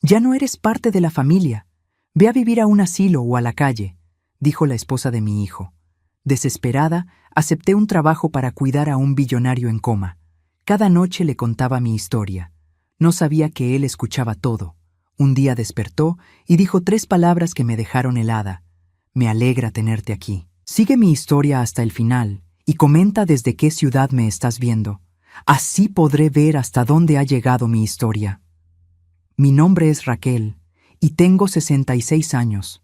Ya no eres parte de la familia. Ve a vivir a un asilo o a la calle, dijo la esposa de mi hijo. Desesperada, acepté un trabajo para cuidar a un billonario en coma. Cada noche le contaba mi historia. No sabía que él escuchaba todo. Un día despertó y dijo 3 palabras que me dejaron helada. Me alegra tenerte aquí. Sigue mi historia hasta el final y comenta desde qué ciudad me estás viendo. Así podré ver hasta dónde ha llegado mi historia. Mi nombre es Raquel y tengo 66 años.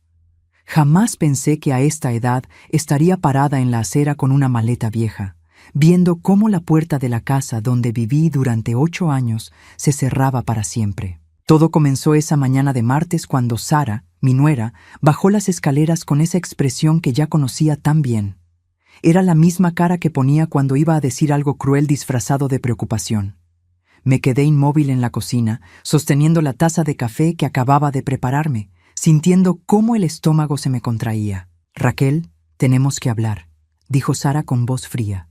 Jamás pensé que a esta edad estaría parada en la acera con una maleta vieja, viendo cómo la puerta de la casa donde viví durante 8 años se cerraba para siempre. Todo comenzó esa mañana de martes cuando Sara, mi nuera, bajó las escaleras con esa expresión que ya conocía tan bien. Era la misma cara que ponía cuando iba a decir algo cruel disfrazado de preocupación. Me quedé inmóvil en la cocina, sosteniendo la taza de café que acababa de prepararme, sintiendo cómo el estómago se me contraía. «Raquel, tenemos que hablar», dijo Sara con voz fría.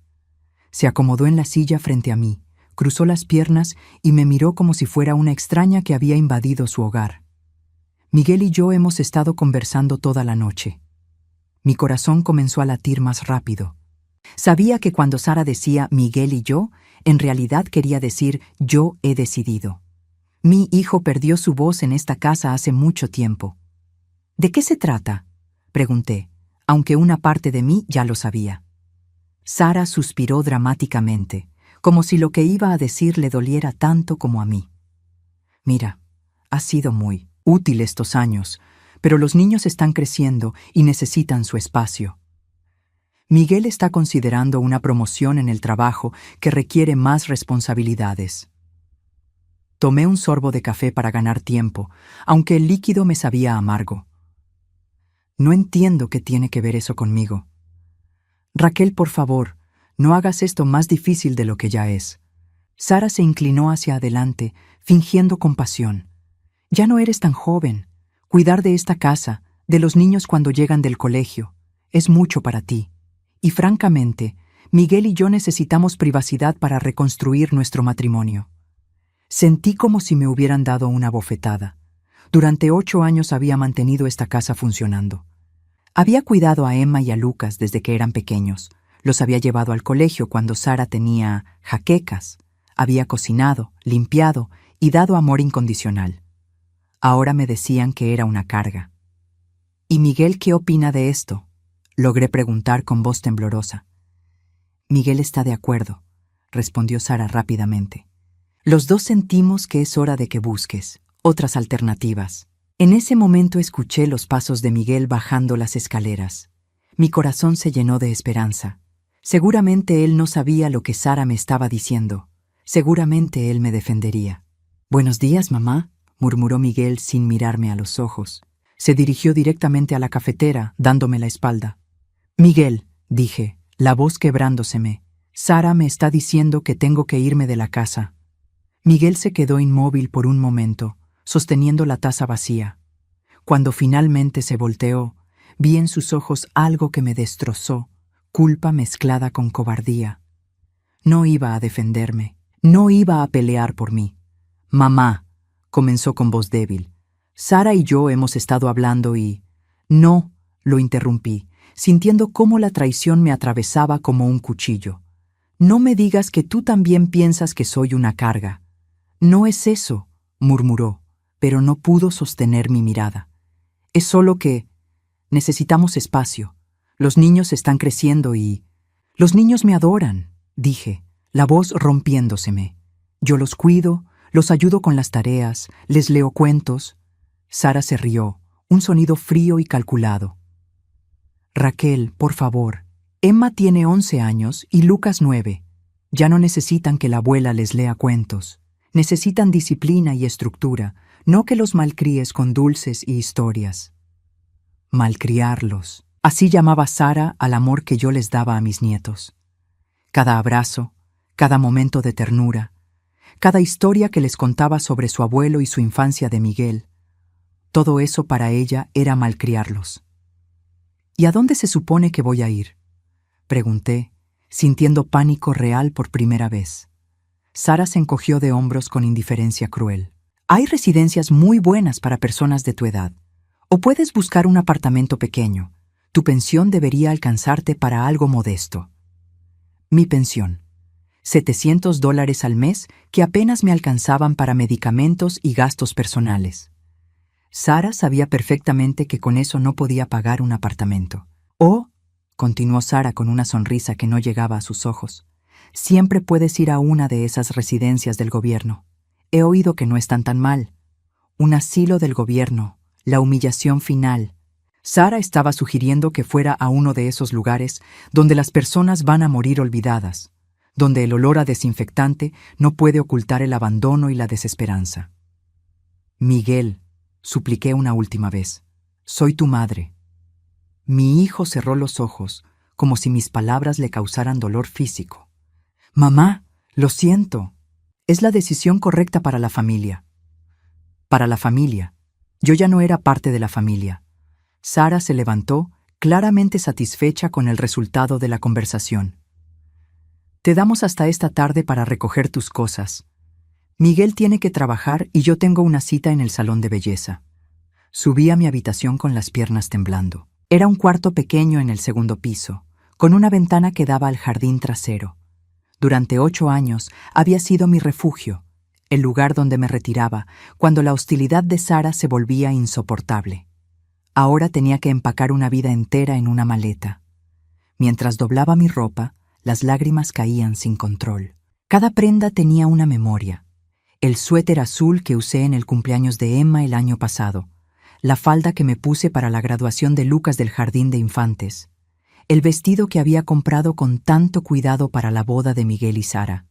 Se acomodó en la silla frente a mí, cruzó las piernas y me miró como si fuera una extraña que había invadido su hogar. Miguel y yo hemos estado conversando toda la noche. Mi corazón comenzó a latir más rápido. Sabía que cuando Sara decía Miguel y yo, en realidad quería decir yo he decidido. Mi hijo perdió su voz en esta casa hace mucho tiempo. ¿De qué se trata?, pregunté, aunque una parte de mí ya lo sabía. Sara suspiró dramáticamente, como si lo que iba a decir le doliera tanto como a mí. Mira, ha sido muy útil estos años, pero los niños están creciendo y necesitan su espacio. Miguel está considerando una promoción en el trabajo que requiere más responsabilidades. Tomé un sorbo de café para ganar tiempo, aunque el líquido me sabía amargo. No entiendo qué tiene que ver eso conmigo. Raquel, por favor, no hagas esto más difícil de lo que ya es. Sara se inclinó hacia adelante, fingiendo compasión. Ya no eres tan joven. Cuidar de esta casa, de los niños cuando llegan del colegio, es mucho para ti. Y francamente, Miguel y yo necesitamos privacidad para reconstruir nuestro matrimonio. Sentí como si me hubieran dado una bofetada. Durante 8 años había mantenido esta casa funcionando. Había cuidado a Emma y a Lucas desde que eran pequeños. Los había llevado al colegio cuando Sara tenía jaquecas. Había cocinado, limpiado y dado amor incondicional. Ahora me decían que era una carga. ¿Y Miguel qué opina de esto?, logré preguntar con voz temblorosa. Miguel está de acuerdo, respondió Sara rápidamente. Los dos sentimos que es hora de que busques otras alternativas. En ese momento escuché los pasos de Miguel bajando las escaleras. Mi corazón se llenó de esperanza. Seguramente él no sabía lo que Sara me estaba diciendo. Seguramente él me defendería. «Buenos días, mamá», murmuró Miguel sin mirarme a los ojos. Se dirigió directamente a la cafetera, dándome la espalda. «Miguel», dije, la voz quebrándoseme, «Sara me está diciendo que tengo que irme de la casa». Miguel se quedó inmóvil por un momento, sosteniendo la taza vacía. Cuando finalmente se volteó, vi en sus ojos algo que me destrozó, culpa mezclada con cobardía. No iba a defenderme, no iba a pelear por mí. «Mamá», comenzó con voz débil, «Sara y yo hemos estado hablando y...» «No», lo interrumpí, sintiendo cómo la traición me atravesaba como un cuchillo. «No me digas que tú también piensas que soy una carga». «No es eso», murmuró, pero no pudo sostener mi mirada. «Es solo que necesitamos espacio. Los niños están creciendo y...» «Los niños me adoran», dije, la voz rompiéndoseme. «Yo los cuido, los ayudo con las tareas, les leo cuentos». Sara se rió, un sonido frío y calculado. «Raquel, por favor, Emma tiene 11 años y Lucas 9. Ya no necesitan que la abuela les lea cuentos. Necesitan disciplina y estructura, no que los malcríes con dulces y historias». Malcriarlos. Así llamaba Sara al amor que yo les daba a mis nietos. Cada abrazo, cada momento de ternura, cada historia que les contaba sobre su abuelo y su infancia de Miguel, todo eso para ella era malcriarlos. «¿Y a dónde se supone que voy a ir?», pregunté, sintiendo pánico real por primera vez. Sara se encogió de hombros con indiferencia cruel. Hay residencias muy buenas para personas de tu edad. O puedes buscar un apartamento pequeño. Tu pensión debería alcanzarte para algo modesto. Mi pensión. $700 al mes que apenas me alcanzaban para medicamentos y gastos personales. Sara sabía perfectamente que con eso no podía pagar un apartamento. Oh, continuó Sara con una sonrisa que no llegaba a sus ojos, siempre puedes ir a una de esas residencias del gobierno. He oído que no están tan mal. Un asilo del gobierno, la humillación final. Sara estaba sugiriendo que fuera a uno de esos lugares donde las personas van a morir olvidadas, donde el olor a desinfectante no puede ocultar el abandono y la desesperanza. Miguel, supliqué una última vez, soy tu madre. Mi hijo cerró los ojos, como si mis palabras le causaran dolor físico. Mamá, lo siento. Es la decisión correcta para la familia. Para la familia. Yo ya no era parte de la familia. Sara se levantó, claramente satisfecha con el resultado de la conversación. Te damos hasta esta tarde para recoger tus cosas. Miguel tiene que trabajar y yo tengo una cita en el salón de belleza. Subí a mi habitación con las piernas temblando. Era un cuarto pequeño en el segundo piso, con una ventana que daba al jardín trasero. Durante 8 años había sido mi refugio, el lugar donde me retiraba cuando la hostilidad de Sara se volvía insoportable. Ahora tenía que empacar una vida entera en una maleta. Mientras doblaba mi ropa, las lágrimas caían sin control. Cada prenda tenía una memoria. El suéter azul que usé en el cumpleaños de Emma el año pasado, la falda que me puse para la graduación de Lucas del jardín de infantes, el vestido que había comprado con tanto cuidado para la boda de Miguel y Sara.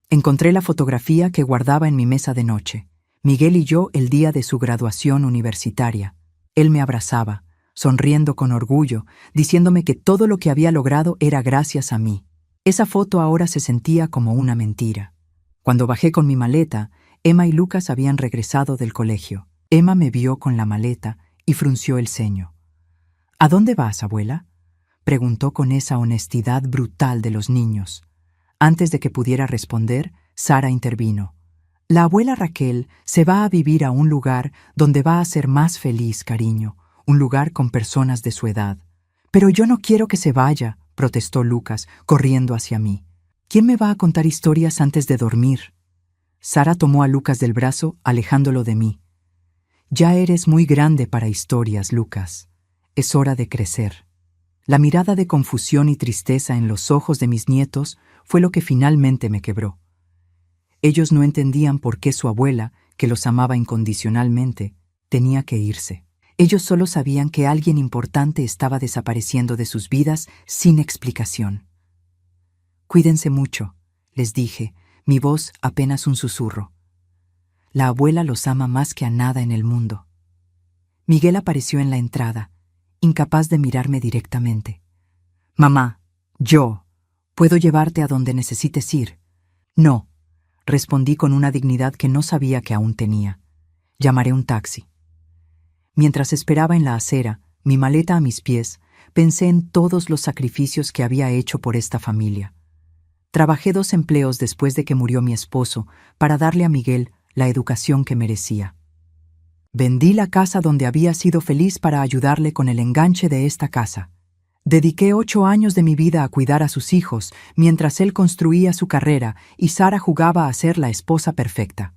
Encontré la fotografía que guardaba en mi mesa de noche, Miguel y yo el día de su graduación universitaria. Él me abrazaba, sonriendo con orgullo, diciéndome que todo lo que había logrado era gracias a mí. Esa foto ahora se sentía como una mentira. Cuando bajé con mi maleta, Emma y Lucas habían regresado del colegio. Emma me vio con la maleta y frunció el ceño. ¿A dónde vas, abuela?, preguntó con esa honestidad brutal de los niños. Antes de que pudiera responder, Sara intervino. La abuela Raquel se va a vivir a un lugar donde va a ser más feliz, cariño, un lugar con personas de su edad. Pero yo no quiero que se vaya, protestó Lucas, corriendo hacia mí. ¿Quién me va a contar historias antes de dormir? Sara tomó a Lucas del brazo, alejándolo de mí. Ya eres muy grande para historias, Lucas. Es hora de crecer. La mirada de confusión y tristeza en los ojos de mis nietos fue lo que finalmente me quebró. Ellos no entendían por qué su abuela, que los amaba incondicionalmente, tenía que irse. Ellos solo sabían que alguien importante estaba desapareciendo de sus vidas sin explicación. Cuídense mucho, les dije, mi voz apenas un susurro. La abuela los ama más que a nada en el mundo. Miguel apareció en la entrada, incapaz de mirarme directamente. Mamá, ¿puedo llevarte a donde necesites ir? No, respondí con una dignidad que no sabía que aún tenía. Llamaré un taxi. Mientras esperaba en la acera, mi maleta a mis pies, pensé en todos los sacrificios que había hecho por esta familia. Trabajé 2 empleos después de que murió mi esposo para darle a Miguel la educación que merecía. Vendí la casa donde había sido feliz para ayudarle con el enganche de esta casa. Dediqué 8 años de mi vida a cuidar a sus hijos mientras él construía su carrera y Sara jugaba a ser la esposa perfecta.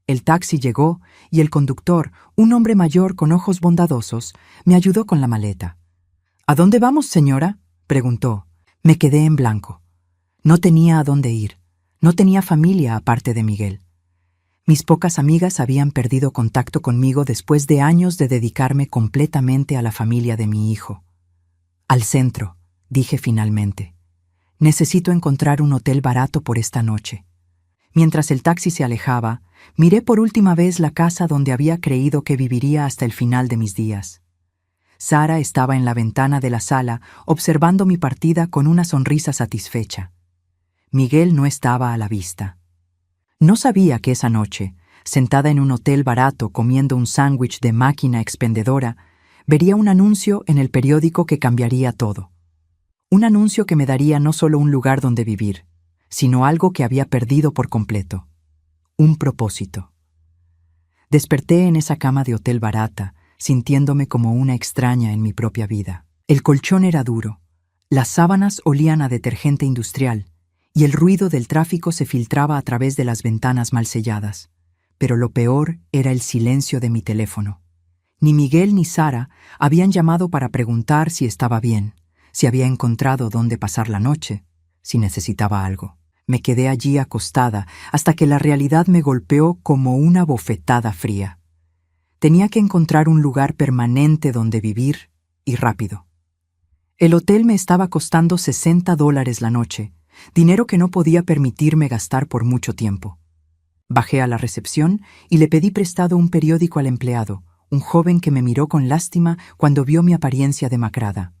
El taxi llegó y el conductor, un hombre mayor con ojos bondadosos, me ayudó con la maleta. ¿A dónde vamos, señora?, preguntó. Me quedé en blanco. No tenía a dónde ir. No tenía familia aparte de Miguel. Mis pocas amigas habían perdido contacto conmigo después de años de dedicarme completamente a la familia de mi hijo. Al centro, dije finalmente. Necesito encontrar un hotel barato por esta noche. Mientras el taxi se alejaba, miré por última vez la casa donde había creído que viviría hasta el final de mis días. Sara estaba en la ventana de la sala, observando mi partida con una sonrisa satisfecha. Miguel no estaba a la vista. No sabía que esa noche, sentada en un hotel barato comiendo un sándwich de máquina expendedora, vería un anuncio en el periódico que cambiaría todo. Un anuncio que me daría no solo un lugar donde vivir, sino algo que había perdido por completo. Un propósito. Desperté en esa cama de hotel barata, sintiéndome como una extraña en mi propia vida. El colchón era duro, las sábanas olían a detergente industrial y el ruido del tráfico se filtraba a través de las ventanas mal selladas. Pero lo peor era el silencio de mi teléfono. Ni Miguel ni Sara habían llamado para preguntar si estaba bien, si había encontrado dónde pasar la noche, si necesitaba algo. Me quedé allí acostada hasta que la realidad me golpeó como una bofetada fría. Tenía que encontrar un lugar permanente donde vivir, y rápido. El hotel me estaba costando $60 la noche, dinero que no podía permitirme gastar por mucho tiempo. Bajé a la recepción y le pedí prestado un periódico al empleado, un joven que me miró con lástima cuando vio mi apariencia demacrada.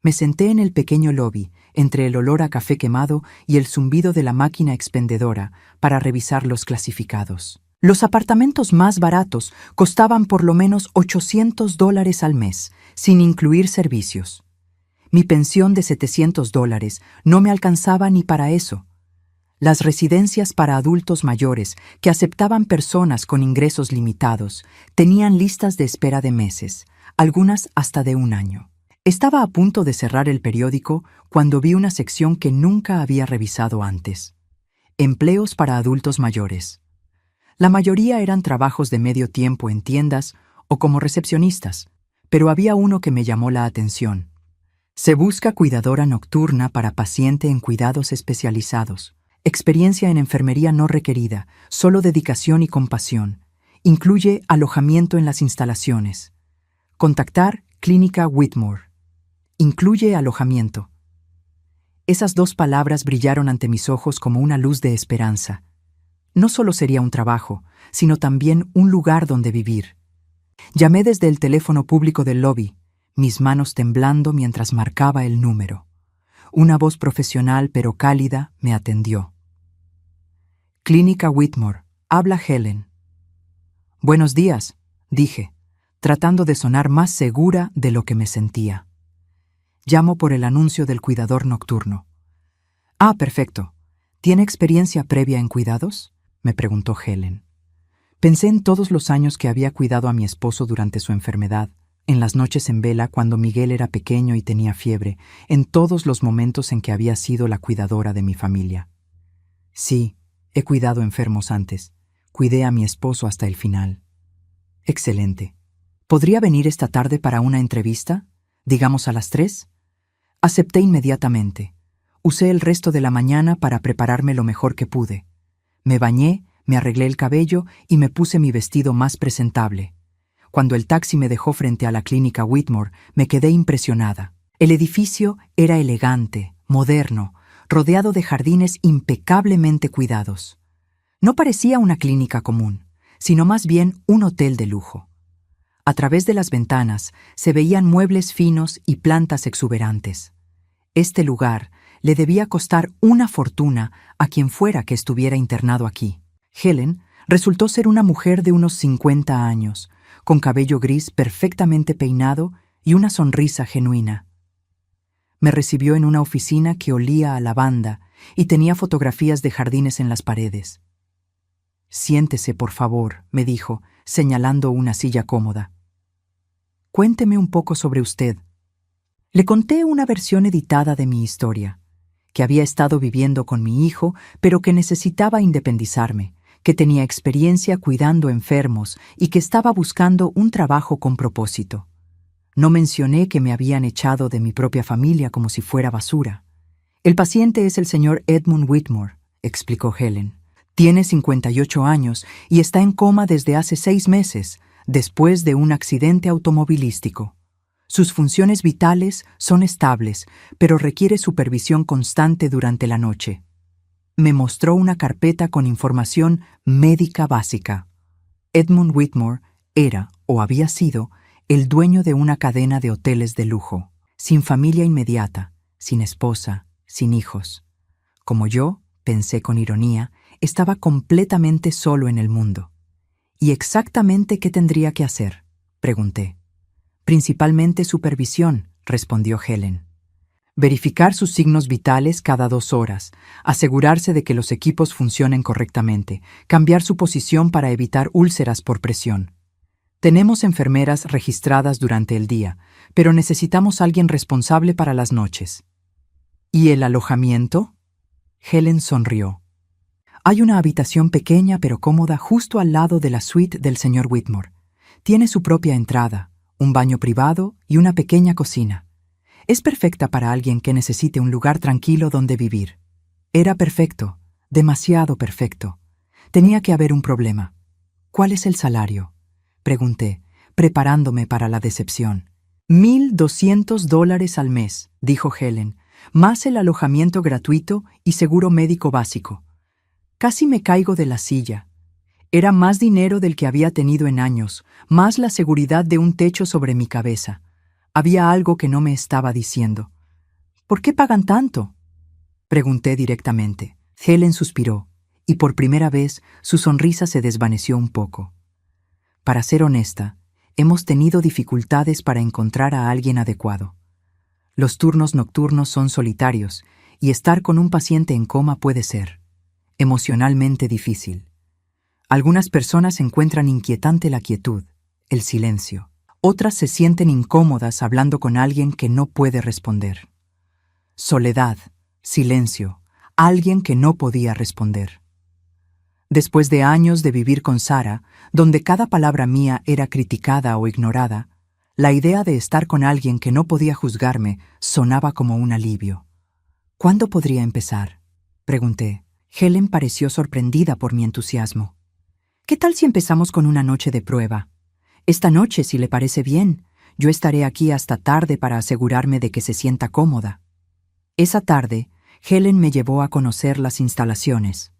Me senté en el pequeño lobby, entre el olor a café quemado y el zumbido de la máquina expendedora, para revisar los clasificados. Los apartamentos más baratos costaban por lo menos $800 al mes, sin incluir servicios. Mi pensión de $700 no me alcanzaba ni para eso. Las residencias para adultos mayores, que aceptaban personas con ingresos limitados, tenían listas de espera de meses, algunas hasta de un año. Estaba a punto de cerrar el periódico cuando vi una sección que nunca había revisado antes. Empleos para adultos mayores. La mayoría eran trabajos de medio tiempo en tiendas o como recepcionistas, pero había uno que me llamó la atención. Se busca cuidadora nocturna para paciente en cuidados especializados. Experiencia en enfermería no requerida, solo dedicación y compasión. Incluye alojamiento en las instalaciones. Contactar Clínica Whitmore. Incluye alojamiento. Esas 2 palabras brillaron ante mis ojos como una luz de esperanza. No solo sería un trabajo, sino también un lugar donde vivir. Llamé desde el teléfono público del lobby, mis manos temblando mientras marcaba el número. Una voz profesional pero cálida me atendió. Clínica Whitmore, habla Helen. Buenos días, dije, tratando de sonar más segura de lo que me sentía. Llamo por el anuncio del cuidador nocturno. Ah, perfecto. ¿Tiene experiencia previa en cuidados?, me preguntó Helen. Pensé en todos los años que había cuidado a mi esposo durante su enfermedad, en las noches en vela cuando Miguel era pequeño y tenía fiebre, en todos los momentos en que había sido la cuidadora de mi familia. Sí, he cuidado enfermos antes. Cuidé a mi esposo hasta el final. Excelente. ¿Podría venir esta tarde para una entrevista? Digamos a las 3. Acepté inmediatamente. Usé el resto de la mañana para prepararme lo mejor que pude. Me bañé, me arreglé el cabello y me puse mi vestido más presentable. Cuando el taxi me dejó frente a la clínica Whitmore, me quedé impresionada. El edificio era elegante, moderno, rodeado de jardines impecablemente cuidados. No parecía una clínica común, sino más bien un hotel de lujo. A través de las ventanas se veían muebles finos y plantas exuberantes. Este lugar le debía costar una fortuna a quien fuera que estuviera internado aquí. Helen resultó ser una mujer de unos 50 años, con cabello gris perfectamente peinado y una sonrisa genuina. Me recibió en una oficina que olía a lavanda y tenía fotografías de jardines en las paredes. Siéntese, por favor, me dijo, señalando una silla cómoda. Cuénteme un poco sobre usted. Le conté una versión editada de mi historia, que había estado viviendo con mi hijo, pero que necesitaba independizarme, que tenía experiencia cuidando enfermos y que estaba buscando un trabajo con propósito. No mencioné que me habían echado de mi propia familia como si fuera basura. El paciente es el señor Edmund Whitmore, explicó Helen. Tiene 58 años y está en coma desde hace 6 meses, después de un accidente automovilístico. Sus funciones vitales son estables, pero requiere supervisión constante durante la noche. Me mostró una carpeta con información médica básica. Edmund Whitmore era, o había sido, el dueño de una cadena de hoteles de lujo, sin familia inmediata, sin esposa, sin hijos. Como yo, pensé con ironía, estaba completamente solo en el mundo. ¿Y exactamente qué tendría que hacer?, pregunté. Principalmente supervisión, respondió Helen. Verificar sus signos vitales cada 2 horas, asegurarse de que los equipos funcionen correctamente, cambiar su posición para evitar úlceras por presión. Tenemos enfermeras registradas durante el día, pero necesitamos alguien responsable para las noches. ¿Y el alojamiento? Helen sonrió. Hay una habitación pequeña pero cómoda justo al lado de la suite del señor Whitmore. Tiene su propia entrada, un baño privado y una pequeña cocina. Es perfecta para alguien que necesite un lugar tranquilo donde vivir. Era perfecto, demasiado perfecto. Tenía que haber un problema. ¿Cuál es el salario?, pregunté, preparándome para la decepción. $1,200 al mes, dijo Helen, más el alojamiento gratuito y seguro médico básico. Casi me caigo de la silla. Era más dinero del que había tenido en años, más la seguridad de un techo sobre mi cabeza. Había algo que no me estaba diciendo. ¿Por qué pagan tanto?, pregunté directamente. Helen suspiró, y por primera vez su sonrisa se desvaneció un poco. Para ser honesta, hemos tenido dificultades para encontrar a alguien adecuado. Los turnos nocturnos son solitarios, y estar con un paciente en coma puede ser emocionalmente difícil. Algunas personas encuentran inquietante la quietud, el silencio. Otras se sienten incómodas hablando con alguien que no puede responder. Soledad, silencio, alguien que no podía responder. Después de años de vivir con Sarah, donde cada palabra mía era criticada o ignorada, la idea de estar con alguien que no podía juzgarme sonaba como un alivio. ¿Cuándo podría empezar?, pregunté. Helen pareció sorprendida por mi entusiasmo. ¿Qué tal si empezamos con una noche de prueba? Esta noche, si le parece bien, yo estaré aquí hasta tarde para asegurarme de que se sienta cómoda. Esa tarde, Helen me llevó a conocer las instalaciones.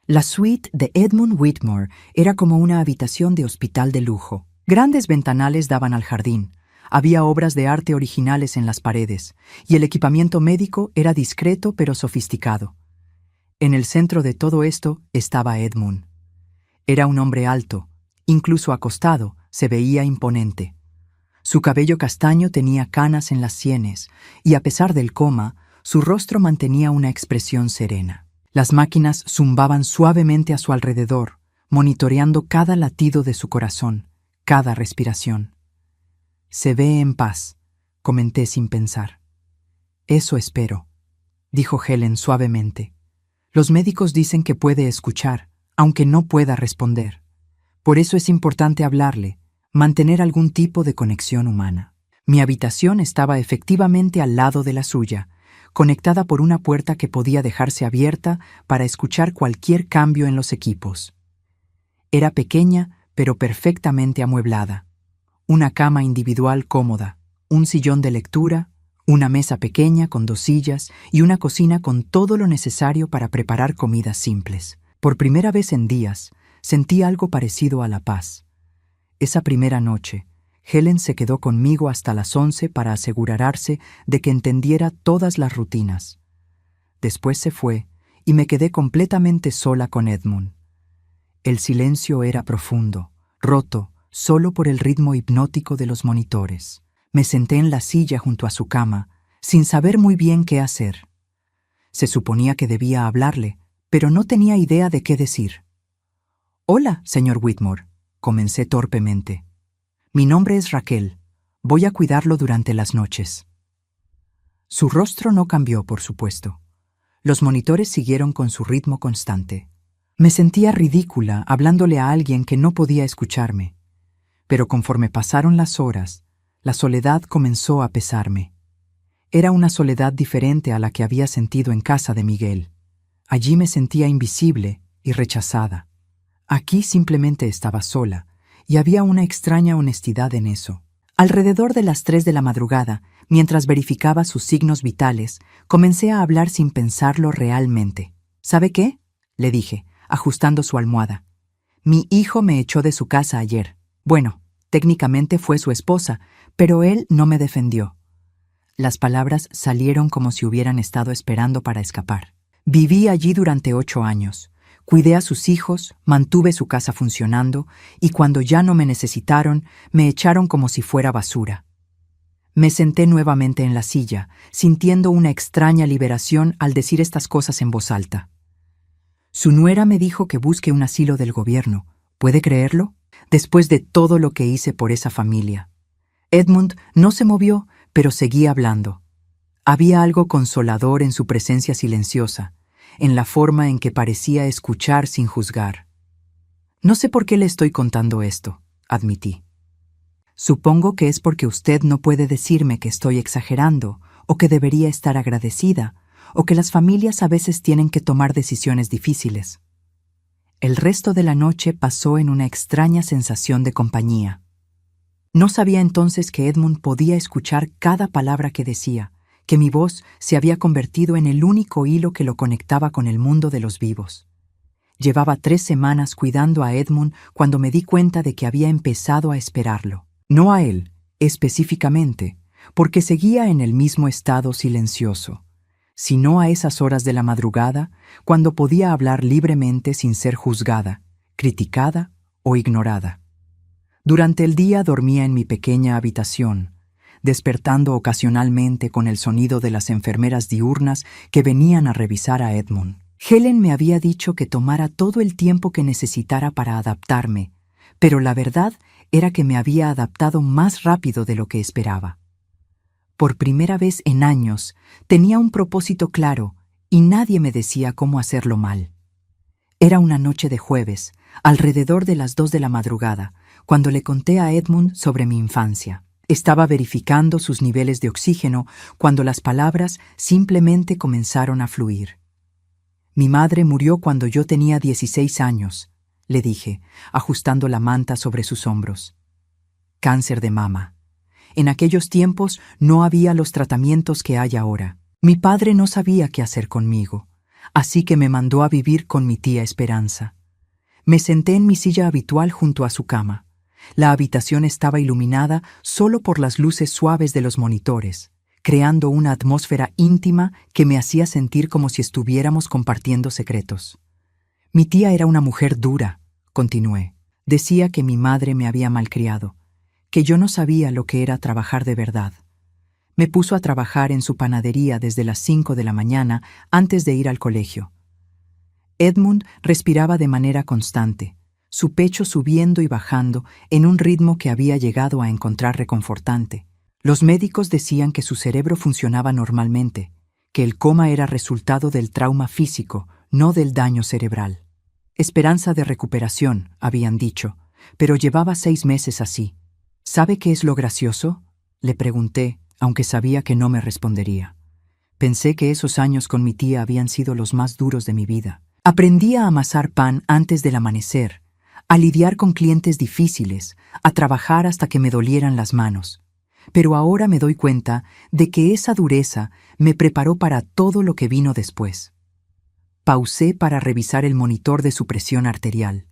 La suite de Edmund Whitmore era como una habitación de hospital de lujo. Grandes ventanales daban al jardín, había obras de arte originales en las paredes, y el equipamiento médico era discreto pero sofisticado. En el centro de todo esto estaba Edmund. Era un hombre alto, incluso acostado, se veía imponente. Su cabello castaño tenía canas en las sienes, y a pesar del coma, su rostro mantenía una expresión serena. Las máquinas zumbaban suavemente a su alrededor, monitoreando cada latido de su corazón, cada respiración. «Se ve en paz», comenté sin pensar. «Eso espero», dijo Helen suavemente. «Los médicos dicen que puede escuchar, aunque no pueda responder. Por eso es importante hablarle, mantener algún tipo de conexión humana». Mi habitación estaba efectivamente al lado de la suya, conectada por una puerta que podía dejarse abierta para escuchar cualquier cambio en los equipos. Era pequeña, pero perfectamente amueblada. Una cama individual cómoda, un sillón de lectura, una mesa pequeña con 2 sillas y una cocina con todo lo necesario para preparar comidas simples. Por primera vez en días, sentí algo parecido a la paz. Esa primera noche, Helen se quedó conmigo hasta las 11 para asegurarse de que entendiera todas las rutinas. Después se fue y me quedé completamente sola con Edmund. El silencio era profundo, roto solo por el ritmo hipnótico de los monitores. Me senté en la silla junto a su cama, sin saber muy bien qué hacer. Se suponía que debía hablarle, pero no tenía idea de qué decir. «Hola, señor Whitmore», comencé torpemente. «Mi nombre es Raquel. Voy a cuidarlo durante las noches». Su rostro no cambió, por supuesto. Los monitores siguieron con su ritmo constante. Me sentía ridícula hablándole a alguien que no podía escucharme. Pero conforme pasaron las horas, la soledad comenzó a pesarme. Era una soledad diferente a la que había sentido en casa de Miguel. Allí me sentía invisible y rechazada. Aquí simplemente estaba sola, y había una extraña honestidad en eso. Alrededor de las 3 de la madrugada, mientras verificaba sus signos vitales, comencé a hablar sin pensarlo realmente. «¿Sabe qué?», le dije, ajustando su almohada. «Mi hijo me echó de su casa ayer. Bueno, técnicamente fue su esposa, pero él no me defendió». Las palabras salieron como si hubieran estado esperando para escapar. «Viví allí durante 8 años. Cuidé a sus hijos, mantuve su casa funcionando, y cuando ya no me necesitaron, me echaron como si fuera basura». Me senté nuevamente en la silla, sintiendo una extraña liberación al decir estas cosas en voz alta. Su nuera me dijo que busque un asilo del gobierno. ¿Puede creerlo? Después de todo lo que hice por esa familia. Edmund no se movió, pero seguía hablando. Había algo consolador en su presencia silenciosa, en la forma en que parecía escuchar sin juzgar. No sé por qué le estoy contando esto, admití. Supongo que es porque usted no puede decirme que estoy exagerando, o que debería estar agradecida, o que las familias a veces tienen que tomar decisiones difíciles. El resto de la noche pasó en una extraña sensación de compañía. No sabía entonces que Edmund podía escuchar cada palabra que decía, que mi voz se había convertido en el único hilo que lo conectaba con el mundo de los vivos. Llevaba 3 semanas cuidando a Edmund cuando me di cuenta de que había empezado a esperarlo. No a él, específicamente, porque seguía en el mismo estado silencioso, sino a esas horas de la madrugada, cuando podía hablar libremente sin ser juzgada, criticada o ignorada. Durante el día dormía en mi pequeña habitación, despertando ocasionalmente con el sonido de las enfermeras diurnas que venían a revisar a Edmund. Helen me había dicho que tomara todo el tiempo que necesitara para adaptarme, pero la verdad era que me había adaptado más rápido de lo que esperaba. Por primera vez en años, tenía un propósito claro y nadie me decía cómo hacerlo mal. Era una noche de jueves, alrededor de las 2 de la madrugada, cuando le conté a Edmund sobre mi infancia. Estaba verificando sus niveles de oxígeno cuando las palabras simplemente comenzaron a fluir. Mi madre murió cuando yo tenía 16 años, le dije, ajustando la manta sobre sus hombros. Cáncer de mama. En aquellos tiempos no había los tratamientos que hay ahora. Mi padre no sabía qué hacer conmigo, así que me mandó a vivir con mi tía Esperanza. Me senté en mi silla habitual junto a su cama. La habitación estaba iluminada solo por las luces suaves de los monitores, creando una atmósfera íntima que me hacía sentir como si estuviéramos compartiendo secretos. Mi tía era una mujer dura, continué. Decía que mi madre me había malcriado, que yo no sabía lo que era trabajar de verdad. Me puso a trabajar en su panadería desde las 5 de la mañana antes de ir al colegio. Edmund respiraba de manera constante, su pecho subiendo y bajando en un ritmo que había llegado a encontrar reconfortante. Los médicos decían que su cerebro funcionaba normalmente, que el coma era resultado del trauma físico, no del daño cerebral. Esperanza de recuperación, habían dicho, pero llevaba 6 meses así. ¿Sabe qué es lo gracioso?, le pregunté, aunque sabía que no me respondería. Pensé que esos años con mi tía habían sido los más duros de mi vida. Aprendí a amasar pan antes del amanecer, a lidiar con clientes difíciles, a trabajar hasta que me dolieran las manos. Pero ahora me doy cuenta de que esa dureza me preparó para todo lo que vino después. Pausé para revisar el monitor de su presión arterial.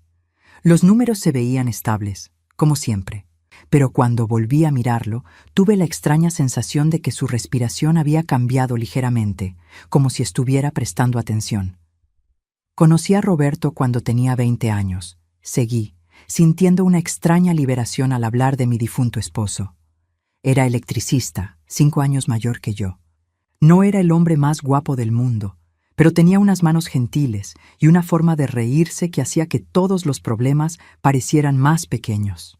Los números se veían estables, como siempre, pero cuando volví a mirarlo, tuve la extraña sensación de que su respiración había cambiado ligeramente, como si estuviera prestando atención. Conocí a Roberto cuando tenía 20 años. Seguí, sintiendo una extraña liberación al hablar de mi difunto esposo. Era electricista, 5 años mayor que yo. No era el hombre más guapo del mundo, pero tenía unas manos gentiles y una forma de reírse que hacía que todos los problemas parecieran más pequeños.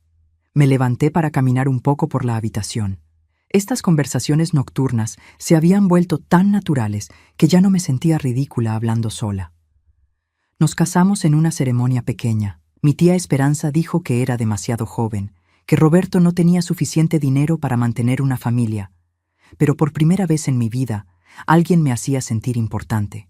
Me levanté para caminar un poco por la habitación. Estas conversaciones nocturnas se habían vuelto tan naturales que ya no me sentía ridícula hablando sola. Nos casamos en una ceremonia pequeña. Mi tía Esperanza dijo que era demasiado joven, que Roberto no tenía suficiente dinero para mantener una familia. Pero por primera vez en mi vida, alguien me hacía sentir importante.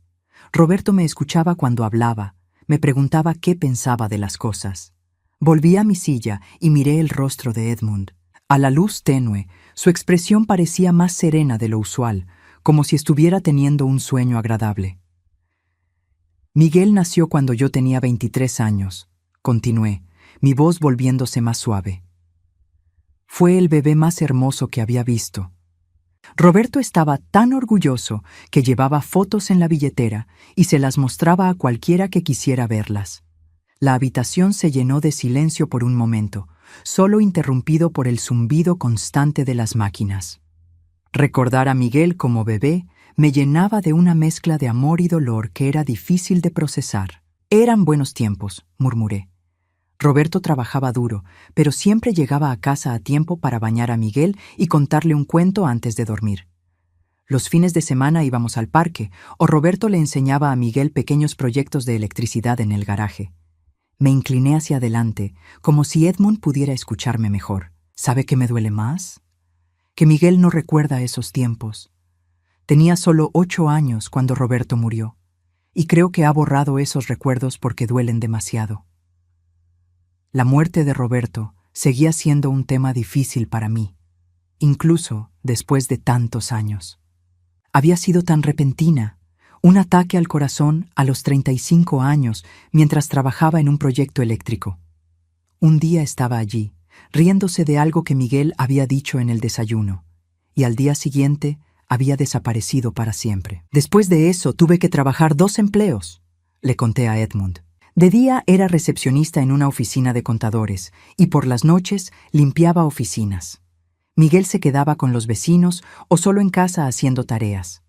Roberto me escuchaba cuando hablaba, me preguntaba qué pensaba de las cosas. Volví a mi silla y miré el rostro de Edmund. A la luz tenue, su expresión parecía más serena de lo usual, como si estuviera teniendo un sueño agradable. Miguel nació cuando yo tenía 23 años, continué, mi voz volviéndose más suave. Fue el bebé más hermoso que había visto. Roberto estaba tan orgulloso que llevaba fotos en la billetera y se las mostraba a cualquiera que quisiera verlas. La habitación se llenó de silencio por un momento, solo interrumpido por el zumbido constante de las máquinas. Recordar a Miguel como bebé me llenaba de una mezcla de amor y dolor que era difícil de procesar. Eran buenos tiempos, murmuré. Roberto trabajaba duro, pero siempre llegaba a casa a tiempo para bañar a Miguel y contarle un cuento antes de dormir. Los fines de semana íbamos al parque, o Roberto le enseñaba a Miguel pequeños proyectos de electricidad en el garaje. Me incliné hacia adelante, como si Edmund pudiera escucharme mejor. ¿Sabe qué me duele más? Que Miguel no recuerda esos tiempos. Tenía solo 8 años cuando Roberto murió, y creo que ha borrado esos recuerdos porque duelen demasiado. La muerte de Roberto seguía siendo un tema difícil para mí, incluso después de tantos años. Había sido tan repentina, un ataque al corazón a los 35 años mientras trabajaba en un proyecto eléctrico. Un día estaba allí, riéndose de algo que Miguel había dicho en el desayuno, y al día siguiente había desaparecido para siempre. Después de eso tuve que trabajar 2 empleos, le conté a Edmund. De día era recepcionista en una oficina de contadores y por las noches limpiaba oficinas. Miguel se quedaba con los vecinos o solo en casa haciendo tareas.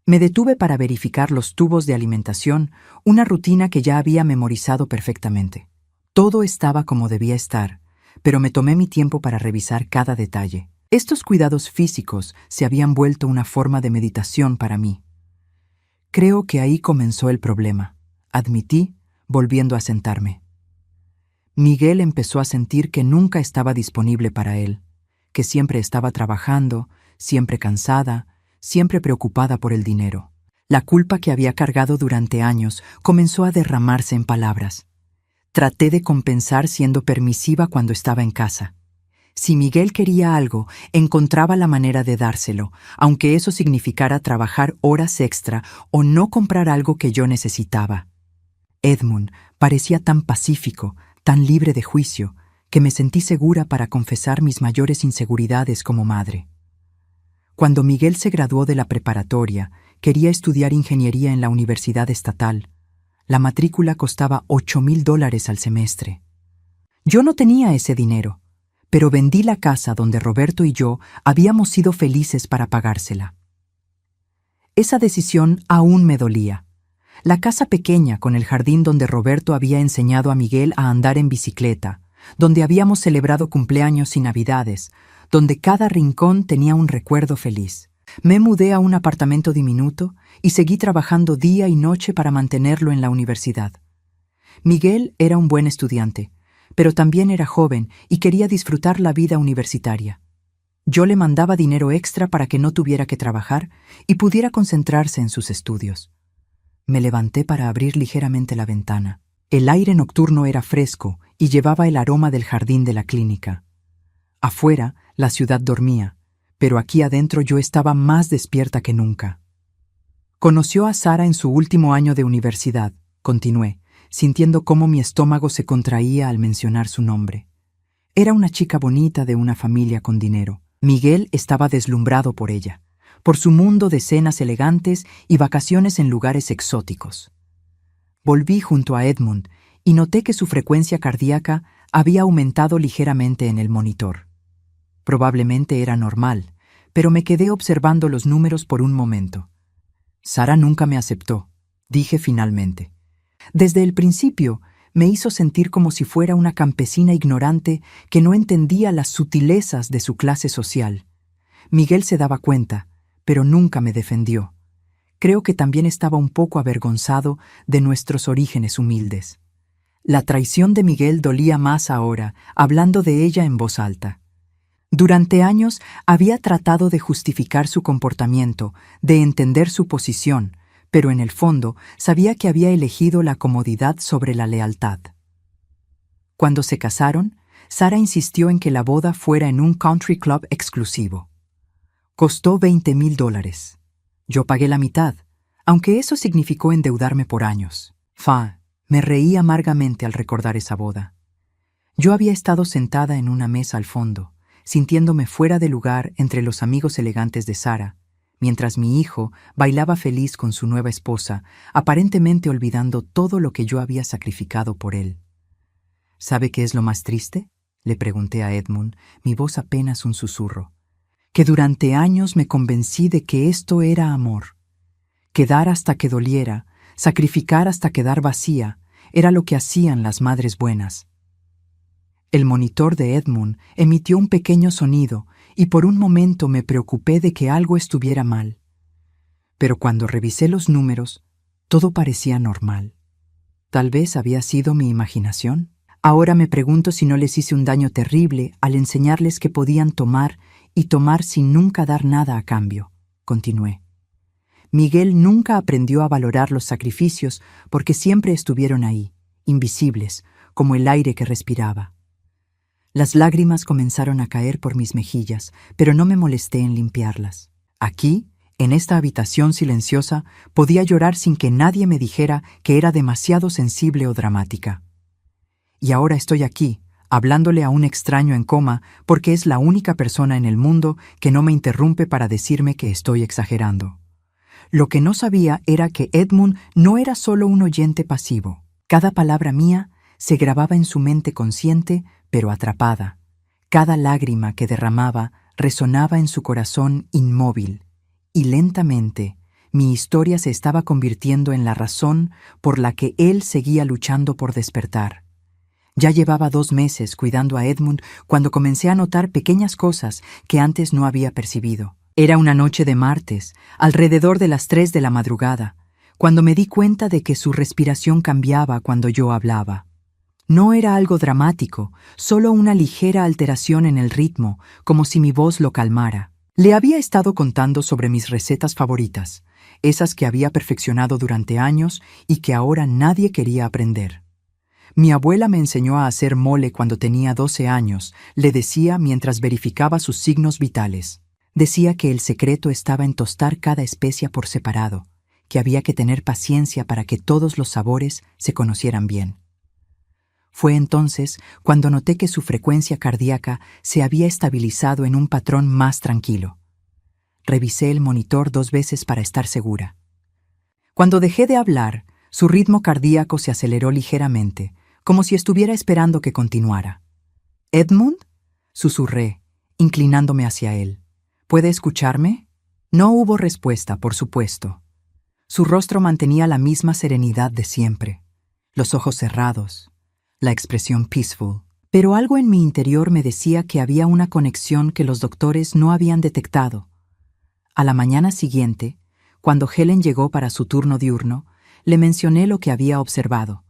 Me detuve para verificar los tubos de alimentación, una rutina que ya había memorizado perfectamente. Todo estaba como debía estar, pero me tomé mi tiempo para revisar cada detalle. Estos cuidados físicos se habían vuelto una forma de meditación para mí. Creo que ahí comenzó el problema, admití, volviendo a sentarme. Miguel empezó a sentir que nunca estaba disponible para él, que siempre estaba trabajando, siempre cansada, siempre preocupada por el dinero. La culpa que había cargado durante años comenzó a derramarse en palabras. Traté de compensar siendo permisiva cuando estaba en casa. Si Miguel quería algo, encontraba la manera de dárselo, aunque eso significara trabajar horas extra o no comprar algo que yo necesitaba. Edmund parecía tan pacífico, tan libre de juicio, que me sentí segura para confesar mis mayores inseguridades como madre. Cuando Miguel se graduó de la preparatoria, quería estudiar ingeniería en la universidad estatal. La matrícula costaba $8,000 al semestre. Yo no tenía ese dinero, pero vendí la casa donde Roberto y yo habíamos sido felices para pagársela. Esa decisión aún me dolía. La casa pequeña con el jardín donde Roberto había enseñado a Miguel a andar en bicicleta, donde habíamos celebrado cumpleaños y navidades, donde cada rincón tenía un recuerdo feliz. Me mudé a un apartamento diminuto y seguí trabajando día y noche para mantenerlo en la universidad. Miguel era un buen estudiante, pero también era joven y quería disfrutar la vida universitaria. Yo le mandaba dinero extra para que no tuviera que trabajar y pudiera concentrarse en sus estudios. Me levanté para abrir ligeramente la ventana. El aire nocturno era fresco y llevaba el aroma del jardín de la clínica. Afuera, la ciudad dormía, pero aquí adentro yo estaba más despierta que nunca. Conoció a Sara en su último año de universidad, continué, sintiendo cómo mi estómago se contraía al mencionar su nombre. Era una chica bonita de una familia con dinero. Miguel estaba deslumbrado por ella, por su mundo de cenas elegantes y vacaciones en lugares exóticos. Volví junto a Edmund y noté que su frecuencia cardíaca había aumentado ligeramente en el monitor. Probablemente era normal, pero me quedé observando los números por un momento. Sara nunca me aceptó, dije finalmente. Desde el principio me hizo sentir como si fuera una campesina ignorante que no entendía las sutilezas de su clase social. Miguel se daba cuenta, pero nunca me defendió. Creo que también estaba un poco avergonzado de nuestros orígenes humildes. La traición de Miguel dolía más ahora, hablando de ella en voz alta. Durante años había tratado de justificar su comportamiento, de entender su posición, pero en el fondo sabía que había elegido la comodidad sobre la lealtad. Cuando se casaron, Sara insistió en que la boda fuera en un country club exclusivo. Costó $20,000. Yo pagué la mitad, aunque eso significó endeudarme por años. Me reí amargamente al recordar esa boda. Yo había estado sentada en una mesa al fondo, sintiéndome fuera de lugar entre los amigos elegantes de Sara, mientras mi hijo bailaba feliz con su nueva esposa, aparentemente olvidando todo lo que yo había sacrificado por él. ¿Sabe qué es lo más triste?, le pregunté a Edmund, mi voz apenas un susurro. que durante años me convencí de que esto era amor. Quedar hasta que doliera, sacrificar hasta quedar vacía, era lo que hacían las madres buenas. El monitor de Edmund emitió un pequeño sonido y por un momento me preocupé de que algo estuviera mal. Pero cuando revisé los números, todo parecía normal. Tal vez había sido mi imaginación. Ahora me pregunto si no les hice un daño terrible al enseñarles que podían tomar y tomar sin nunca dar nada a cambio, continué. Miguel nunca aprendió a valorar los sacrificios porque siempre estuvieron ahí, invisibles, como el aire que respiraba. Las lágrimas comenzaron a caer por mis mejillas, pero no me molesté en limpiarlas. Aquí, en esta habitación silenciosa, podía llorar sin que nadie me dijera que era demasiado sensible o dramática. Y ahora estoy aquí, hablándole a un extraño en coma, porque es la única persona en el mundo que no me interrumpe para decirme que estoy exagerando. Lo que no sabía era que Edmund no era solo un oyente pasivo. Cada palabra mía se grababa en su mente consciente, pero atrapada. Cada lágrima que derramaba resonaba en su corazón inmóvil, y lentamente mi historia se estaba convirtiendo en la razón por la que él seguía luchando por despertar. Ya llevaba 2 meses cuidando a Edmund cuando comencé a notar pequeñas cosas que antes no había percibido. Era una noche de martes, alrededor de las 3 de la madrugada, cuando me di cuenta de que su respiración cambiaba cuando yo hablaba. No era algo dramático, solo una ligera alteración en el ritmo, como si mi voz lo calmara. Le había estado contando sobre mis recetas favoritas, esas que había perfeccionado durante años y que ahora nadie quería aprender. Mi abuela me enseñó a hacer mole cuando tenía 12 años, le decía mientras verificaba sus signos vitales. Decía que el secreto estaba en tostar cada especia por separado, que había que tener paciencia para que todos los sabores se conocieran bien. Fue entonces cuando noté que su frecuencia cardíaca se había estabilizado en un patrón más tranquilo. Revisé el monitor 2 veces para estar segura. Cuando dejé de hablar, su ritmo cardíaco se aceleró ligeramente, como si estuviera esperando que continuara. «¿Edmund?», susurré, inclinándome hacia él. «¿Puede escucharme?». No hubo respuesta, por supuesto. Su rostro mantenía la misma serenidad de siempre, los ojos cerrados, la expresión peaceful. Pero algo en mi interior me decía que había una conexión que los doctores no habían detectado. A la mañana siguiente, cuando Helen llegó para su turno diurno, le mencioné lo que había observado.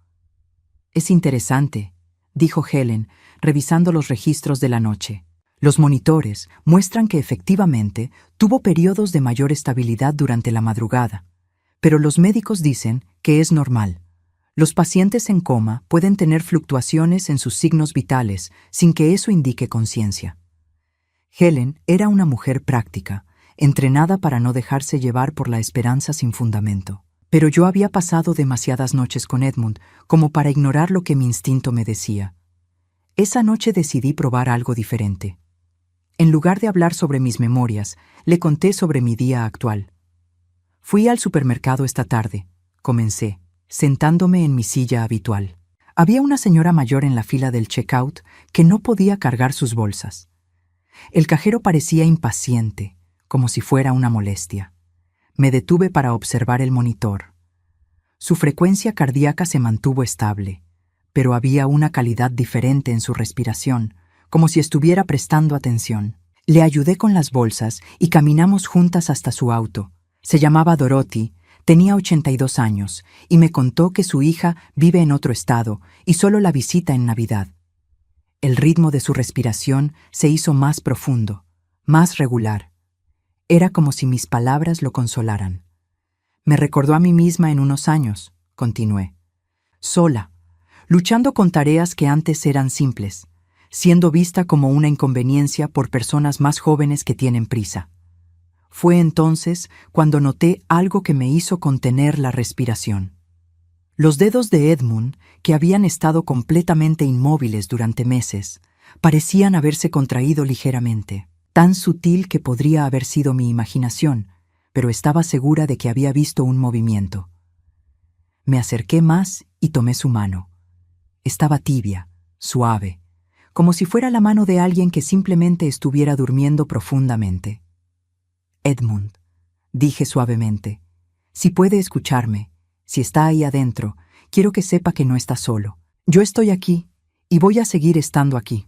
«Es interesante», dijo Helen, revisando los registros de la noche. «Los monitores muestran que efectivamente tuvo periodos de mayor estabilidad durante la madrugada, pero los médicos dicen que es normal. Los pacientes en coma pueden tener fluctuaciones en sus signos vitales sin que eso indique conciencia». Helen era una mujer práctica, entrenada para no dejarse llevar por la esperanza sin fundamento. Pero yo había pasado demasiadas noches con Edmund como para ignorar lo que mi instinto me decía. Esa noche decidí probar algo diferente. En lugar de hablar sobre mis memorias, le conté sobre mi día actual. «Fui al supermercado esta tarde», comencé, sentándome en mi silla habitual. Había una señora mayor en la fila del checkout que no podía cargar sus bolsas. El cajero parecía impaciente, como si fuera una molestia. Me detuve para observar el monitor. Su frecuencia cardíaca se mantuvo estable, pero había una calidad diferente en su respiración, como si estuviera prestando atención. Le ayudé con las bolsas y caminamos juntas hasta su auto. Se llamaba Dorothy, tenía 82 años, y me contó que su hija vive en otro estado y solo la visita en Navidad. El ritmo de su respiración se hizo más profundo, más regular. Era como si mis palabras lo consolaran. Me recordó a mí misma en unos años, continué. Sola, luchando con tareas que antes eran simples, siendo vista como una inconveniencia por personas más jóvenes que tienen prisa. Fue entonces cuando noté algo que me hizo contener la respiración. Los dedos de Edmund, que habían estado completamente inmóviles durante meses, parecían haberse contraído ligeramente. Tan sutil que podría haber sido mi imaginación, pero estaba segura de que había visto un movimiento. Me acerqué más y tomé su mano. Estaba tibia, suave, como si fuera la mano de alguien que simplemente estuviera durmiendo profundamente. «Edmund», dije suavemente, «si puede escucharme, si está ahí adentro, quiero que sepa que no está solo. Yo estoy aquí, y voy a seguir estando aquí».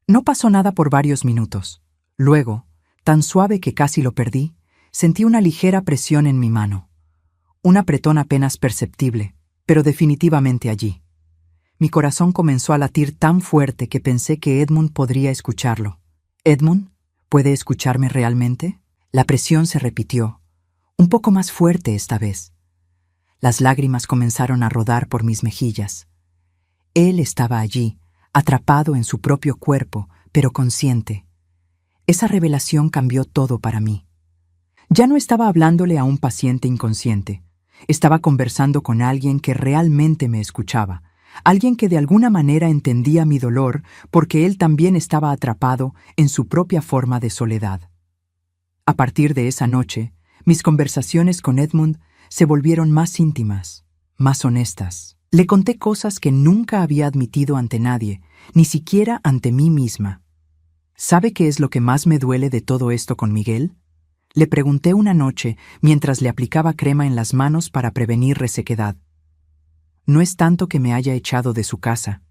No pasó nada por varios minutos. Luego, tan suave que casi lo perdí, sentí una ligera presión en mi mano. Un apretón apenas perceptible, pero definitivamente allí. Mi corazón comenzó a latir tan fuerte que pensé que Edmund podría escucharlo. «¿Edmund? ¿Puede escucharme realmente?» La presión se repitió, un poco más fuerte esta vez. Las lágrimas comenzaron a rodar por mis mejillas. Él estaba allí, atrapado en su propio cuerpo, pero consciente. Esa revelación cambió todo para mí. Ya no estaba hablándole a un paciente inconsciente. Estaba conversando con alguien que realmente me escuchaba, alguien que de alguna manera entendía mi dolor porque él también estaba atrapado en su propia forma de soledad. A partir de esa noche, mis conversaciones con Edmund se volvieron más íntimas, más honestas. Le conté cosas que nunca había admitido ante nadie, ni siquiera ante mí misma. ¿Sabe qué es lo que más me duele de todo esto con Miguel? Le pregunté una noche mientras le aplicaba crema en las manos para prevenir resequedad. No es tanto que me haya echado de su casa.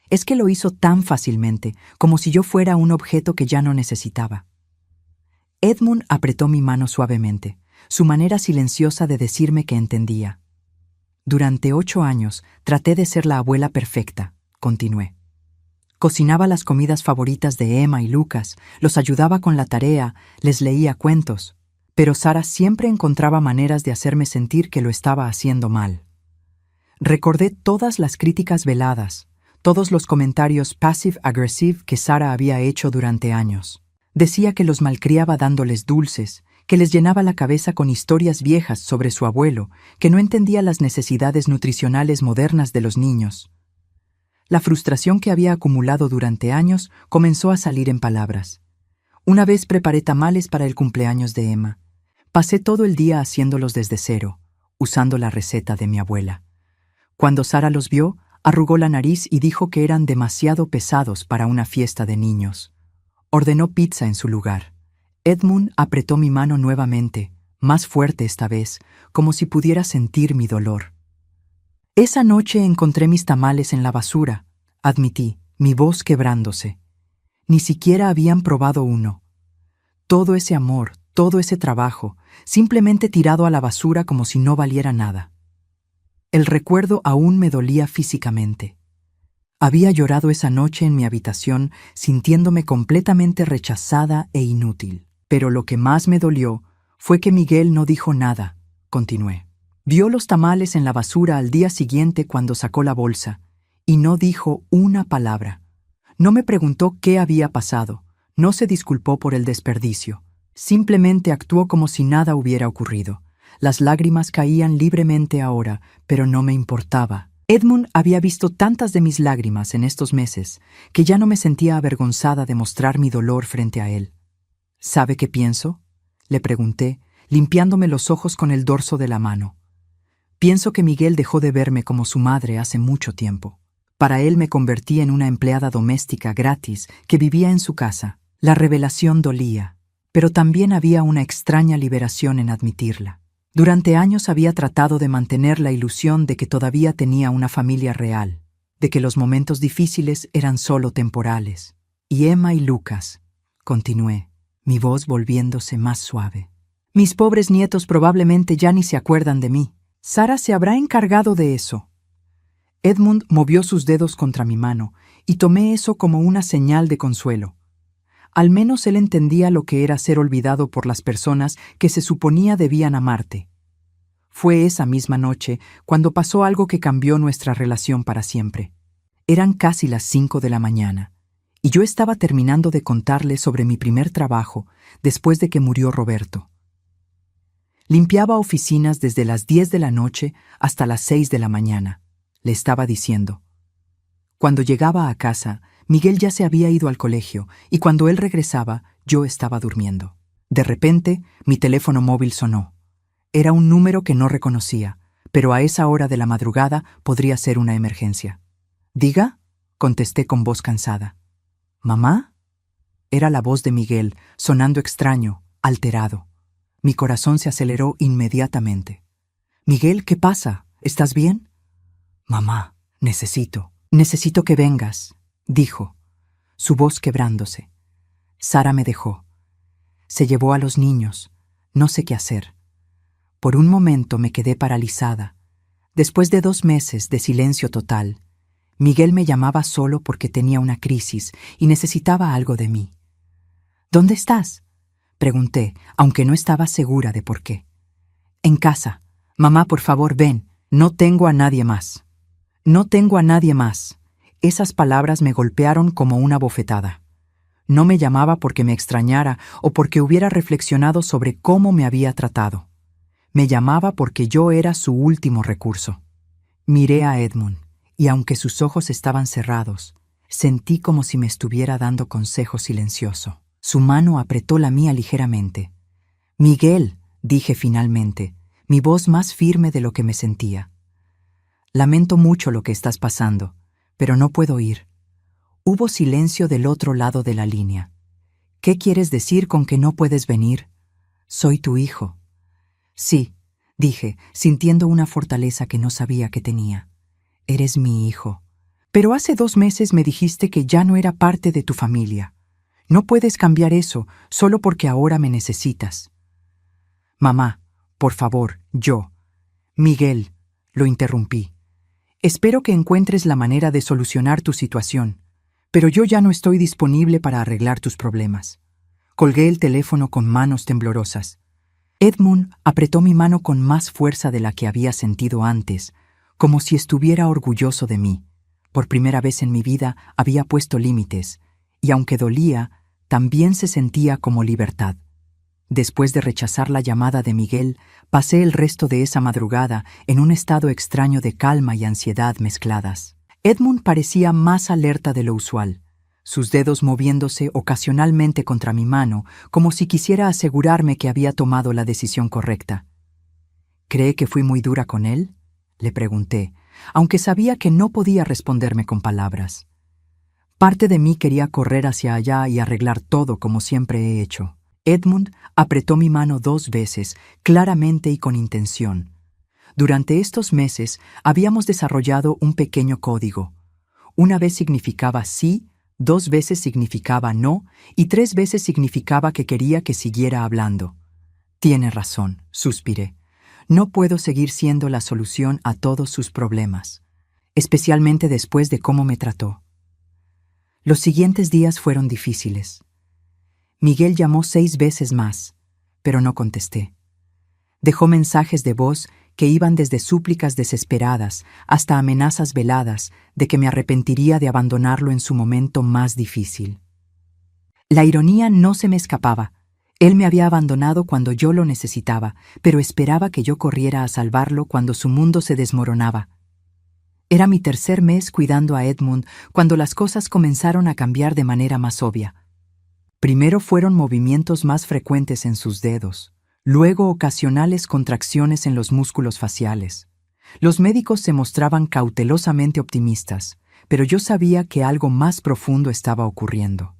Es que lo hizo tan fácilmente, como si yo fuera un objeto que ya no necesitaba. Edmund apretó mi mano suavemente, su manera silenciosa de decirme que entendía. Durante 8 años traté de ser la abuela perfecta, continué. Cocinaba las comidas favoritas de Emma y Lucas, los ayudaba con la tarea, les leía cuentos, pero Sara siempre encontraba maneras de hacerme sentir que lo estaba haciendo mal. Recordé todas las críticas veladas, todos los comentarios passive-aggressive que Sara había hecho durante años. Decía que los malcriaba dándoles dulces, que les llenaba la cabeza con historias viejas sobre su abuelo, que no entendía las necesidades nutricionales modernas de los niños. La frustración que había acumulado durante años comenzó a salir en palabras. Una vez preparé tamales para el cumpleaños de Emma. Pasé todo el día haciéndolos desde cero, usando la receta de mi abuela. Cuando Sara los vio, arrugó la nariz y dijo que eran demasiado pesados para una fiesta de niños. Ordenó pizza en su lugar. Edmund apretó mi mano nuevamente, más fuerte esta vez, como si pudiera sentir mi dolor. Esa noche encontré mis tamales en la basura, admití, mi voz quebrándose. Ni siquiera habían probado uno. Todo ese amor, todo ese trabajo, simplemente tirado a la basura como si no valiera nada. El recuerdo aún me dolía físicamente. Había llorado esa noche en mi habitación, sintiéndome completamente rechazada e inútil. Pero lo que más me dolió fue que Miguel no dijo nada, continué. Vio los tamales en la basura al día siguiente cuando sacó la bolsa, y no dijo una palabra. No me preguntó qué había pasado, no se disculpó por el desperdicio. Simplemente actuó como si nada hubiera ocurrido. Las lágrimas caían libremente ahora, pero no me importaba. Edmund había visto tantas de mis lágrimas en estos meses que ya no me sentía avergonzada de mostrar mi dolor frente a él. ¿Sabe qué pienso?, le pregunté, limpiándome los ojos con el dorso de la mano. Pienso que Miguel dejó de verme como su madre hace mucho tiempo. Para él me convertí en una empleada doméstica gratis que vivía en su casa. La revelación dolía, pero también había una extraña liberación en admitirla. Durante años había tratado de mantener la ilusión de que todavía tenía una familia real, de que los momentos difíciles eran solo temporales. Y Emma y Lucas, continué, mi voz volviéndose más suave. Mis pobres nietos probablemente ya ni se acuerdan de mí. Sara se habrá encargado de eso. Edmund movió sus dedos contra mi mano y tomé eso como una señal de consuelo. Al menos él entendía lo que era ser olvidado por las personas que se suponía debían amarte. Fue esa misma noche cuando pasó algo que cambió nuestra relación para siempre. Eran casi las 5 de la mañana, y yo estaba terminando de contarle sobre mi primer trabajo después de que murió Roberto. Limpiaba oficinas desde las 10 de la noche hasta las 6 de la mañana, le estaba diciendo. Cuando llegaba a casa, Miguel ya se había ido al colegio y cuando él regresaba, yo estaba durmiendo. De repente, mi teléfono móvil sonó. Era un número que no reconocía, pero a esa hora de la madrugada podría ser una emergencia. «Diga», contesté con voz cansada. ¿Mamá? Era la voz de Miguel, sonando extraño, alterado. Mi corazón se aceleró inmediatamente. Miguel, ¿qué pasa? ¿Estás bien? Mamá, necesito que vengas, dijo, su voz quebrándose. Sara me dejó. Se llevó a los niños. No sé qué hacer. Por un momento me quedé paralizada. Después de 2 meses de silencio total, Miguel me llamaba solo porque tenía una crisis y necesitaba algo de mí. ¿Dónde estás?, pregunté, aunque no estaba segura de por qué. En casa. Mamá, por favor, ven. No tengo a nadie más. No tengo a nadie más. Esas palabras me golpearon como una bofetada. No me llamaba porque me extrañara o porque hubiera reflexionado sobre cómo me había tratado. Me llamaba porque yo era su último recurso. Miré a Edmund, y aunque sus ojos estaban cerrados, sentí como si me estuviera dando consejo silencioso. Su mano apretó la mía ligeramente. «Miguel», dije finalmente, mi voz más firme de lo que me sentía. «Lamento mucho lo que estás pasando, pero no puedo ir». Hubo silencio del otro lado de la línea. «¿Qué quieres decir con que no puedes venir? Soy tu hijo». «Sí», dije, sintiendo una fortaleza que no sabía que tenía. «Eres mi hijo. Pero hace 2 meses me dijiste que ya no era parte de tu familia. No puedes cambiar eso solo porque ahora me necesitas». «Mamá, por favor, Miguel», lo interrumpí. «Espero que encuentres la manera de solucionar tu situación, pero yo ya no estoy disponible para arreglar tus problemas». Colgué el teléfono con manos temblorosas. Edmund apretó mi mano con más fuerza de la que había sentido antes, como si estuviera orgulloso de mí. Por primera vez en mi vida había puesto límites, y aunque dolía, también se sentía como libertad. Después de rechazar la llamada de Miguel, pasé el resto de esa madrugada en un estado extraño de calma y ansiedad mezcladas. Edmund parecía más alerta de lo usual, sus dedos moviéndose ocasionalmente contra mi mano, como si quisiera asegurarme que había tomado la decisión correcta. «¿Cree que fui muy dura con él?», le pregunté, aunque sabía que no podía responderme con palabras. Parte de mí quería correr hacia allá y arreglar todo como siempre he hecho. Edmund apretó mi mano 2 veces, claramente y con intención. Durante estos meses habíamos desarrollado un pequeño código. 1 vez significaba sí, 2 veces significaba no y 3 veces significaba que quería que siguiera hablando. «Tiene razón», suspiré. «No puedo seguir siendo la solución a todos sus problemas, especialmente después de cómo me trató». Los siguientes días fueron difíciles. Miguel llamó 6 veces más, pero no contesté. Dejó mensajes de voz que iban desde súplicas desesperadas hasta amenazas veladas de que me arrepentiría de abandonarlo en su momento más difícil. La ironía no se me escapaba. Él me había abandonado cuando yo lo necesitaba, pero esperaba que yo corriera a salvarlo cuando su mundo se desmoronaba. Era mi 3er mes cuidando a Edmund cuando las cosas comenzaron a cambiar de manera más obvia. Primero fueron movimientos más frecuentes en sus dedos, luego ocasionales contracciones en los músculos faciales. Los médicos se mostraban cautelosamente optimistas, pero yo sabía que algo más profundo estaba ocurriendo.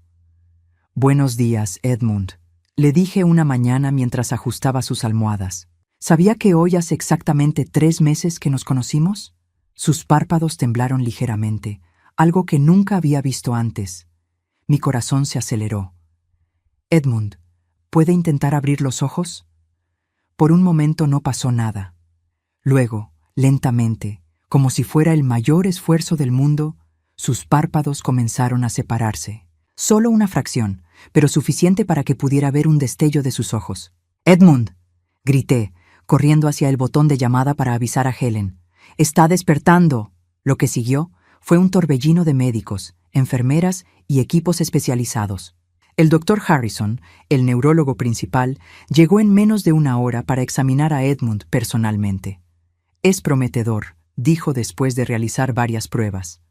«Buenos días, Edmund», le dije una mañana mientras ajustaba sus almohadas. «¿Sabía que hoy hace exactamente 3 meses que nos conocimos?». Sus párpados temblaron ligeramente, algo que nunca había visto antes. Mi corazón se aceleró. «Edmund, ¿puede intentar abrir los ojos?». Por un momento no pasó nada. Luego, lentamente, como si fuera el mayor esfuerzo del mundo, sus párpados comenzaron a separarse. Solo una fracción, pero suficiente para que pudiera ver un destello de sus ojos. «Edmund», grité, corriendo hacia el botón de llamada para avisar a Helen. «Está despertando». Lo que siguió fue un torbellino de médicos, enfermeras y equipos especializados. El Dr. Harrison, el neurólogo principal, llegó en menos de 1 hora para examinar a Edmund personalmente. «Es prometedor», dijo después de realizar varias pruebas.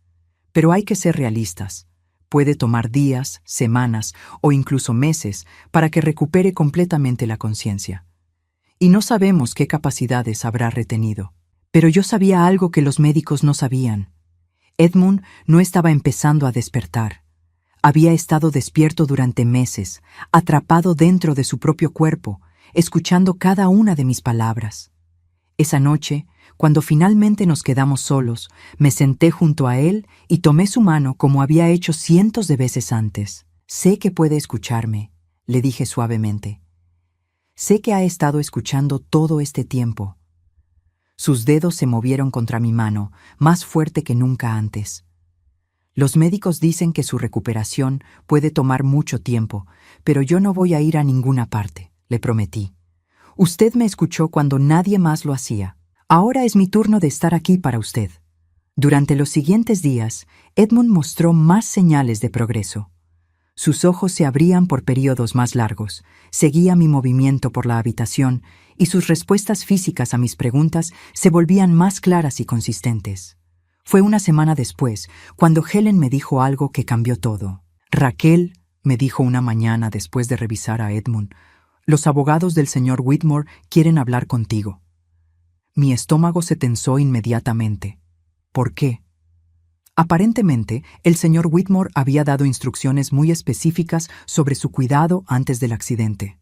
«Pero hay que ser realistas. Puede tomar días, semanas o incluso meses para que recupere completamente la conciencia. Y no sabemos qué capacidades habrá retenido». Pero yo sabía algo que los médicos no sabían. Edmund no estaba empezando a despertar. Había estado despierto durante meses, atrapado dentro de su propio cuerpo, escuchando cada una de mis palabras. Esa noche, cuando finalmente nos quedamos solos, me senté junto a él y tomé su mano como había hecho cientos de veces antes. Sé que puede escucharme, le dije suavemente. Sé que ha estado escuchando todo este tiempo. Sus dedos se movieron contra mi mano, más fuerte que nunca antes. Los médicos dicen que su recuperación puede tomar mucho tiempo, pero yo no voy a ir a ninguna parte, le prometí. Usted me escuchó cuando nadie más lo hacía. Ahora es mi turno de estar aquí para usted. Durante los siguientes días, Edmund mostró más señales de progreso. Sus ojos se abrían por períodos más largos, seguía mi movimiento por la habitación y sus respuestas físicas a mis preguntas se volvían más claras y consistentes. Fue una semana después, cuando Helen me dijo algo que cambió todo. Raquel, me dijo una mañana después de revisar a Edmund, los abogados del señor Whitmore quieren hablar contigo. Mi estómago se tensó inmediatamente. ¿Por qué? Aparentemente, el señor Whitmore había dado instrucciones muy específicas sobre su cuidado antes del accidente.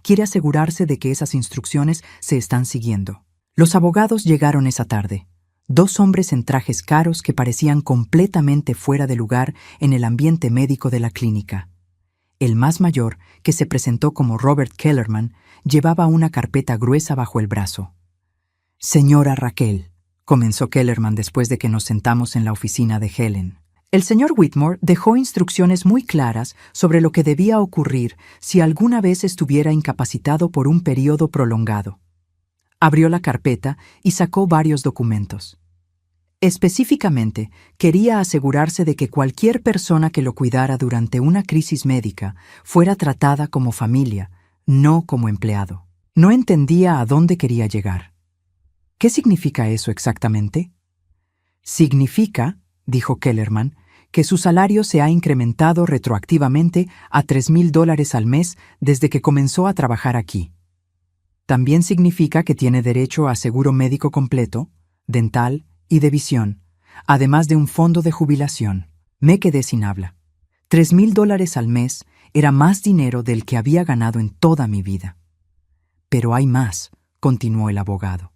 Quiere asegurarse de que esas instrucciones se están siguiendo. Los abogados llegaron esa tarde. 2 hombres en trajes caros que parecían completamente fuera de lugar en el ambiente médico de la clínica. El más mayor, que se presentó como Robert Kellerman, llevaba una carpeta gruesa bajo el brazo. «Señora Raquel», comenzó Kellerman después de que nos sentamos en la oficina de Helen. El señor Whitmore dejó instrucciones muy claras sobre lo que debía ocurrir si alguna vez estuviera incapacitado por un período prolongado. Abrió la carpeta y sacó varios documentos. Específicamente, quería asegurarse de que cualquier persona que lo cuidara durante una crisis médica fuera tratada como familia, no como empleado. No entendía a dónde quería llegar. ¿Qué significa eso exactamente? Significa, dijo Kellerman, que su salario se ha incrementado retroactivamente a $3,000 al mes desde que comenzó a trabajar aquí. También significa que tiene derecho a seguro médico completo, dental y de visión, además de un fondo de jubilación. Me quedé sin habla. $3,000 al mes era más dinero del que había ganado en toda mi vida. Pero hay más, continuó el abogado.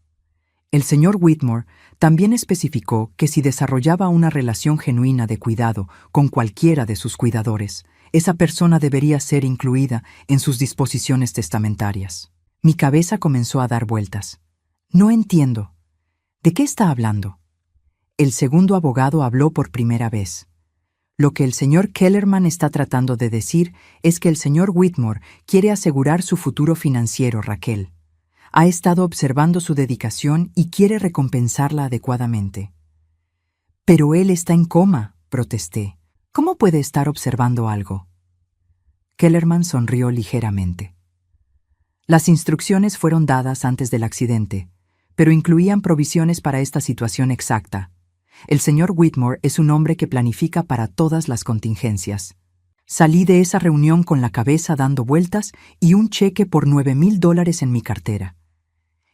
El señor Whitmore también especificó que si desarrollaba una relación genuina de cuidado con cualquiera de sus cuidadores, esa persona debería ser incluida en sus disposiciones testamentarias. Mi cabeza comenzó a dar vueltas. No entiendo. ¿De qué está hablando? El segundo abogado habló por primera vez. Lo que el señor Kellerman está tratando de decir es que el señor Whitmore quiere asegurar su futuro financiero, Raquel. Ha estado observando su dedicación y quiere recompensarla adecuadamente. Pero él está en coma, protesté. ¿Cómo puede estar observando algo? Kellerman sonrió ligeramente. Las instrucciones fueron dadas antes del accidente, pero incluían provisiones para esta situación exacta. El señor Whitmore es un hombre que planifica para todas las contingencias. Salí de esa reunión con la cabeza dando vueltas y un cheque por $9,000 en mi cartera.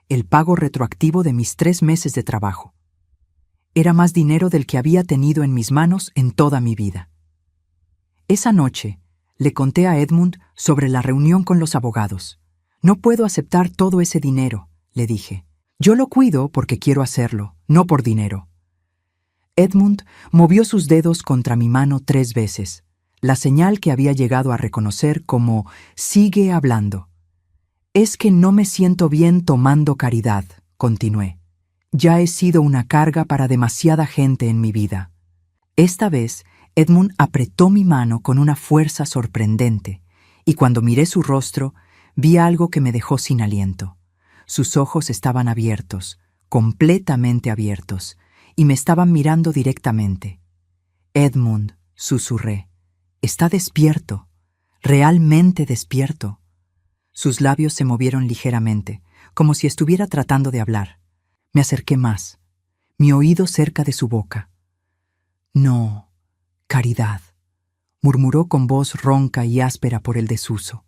El pago retroactivo de mis 3 meses de trabajo. Era más dinero del que había tenido en mis manos en toda mi vida. Esa noche, le conté a Edmund sobre la reunión con los abogados. No puedo aceptar todo ese dinero, le dije. Yo lo cuido porque quiero hacerlo, no por dinero. Edmund movió sus dedos contra mi mano 3 veces, la señal que había llegado a reconocer como «sigue hablando». Es que no me siento bien tomando caridad, continué. Ya he sido una carga para demasiada gente en mi vida. Esta vez, Edmund apretó mi mano con una fuerza sorprendente, y cuando miré su rostro, vi algo que me dejó sin aliento. Sus ojos estaban abiertos, completamente abiertos, y me estaban mirando directamente. Edmund, susurré, está despierto, realmente despierto. Sus labios se movieron ligeramente, como si estuviera tratando de hablar. Me acerqué más, mi oído cerca de su boca. No, caridad, murmuró con voz ronca y áspera por el desuso.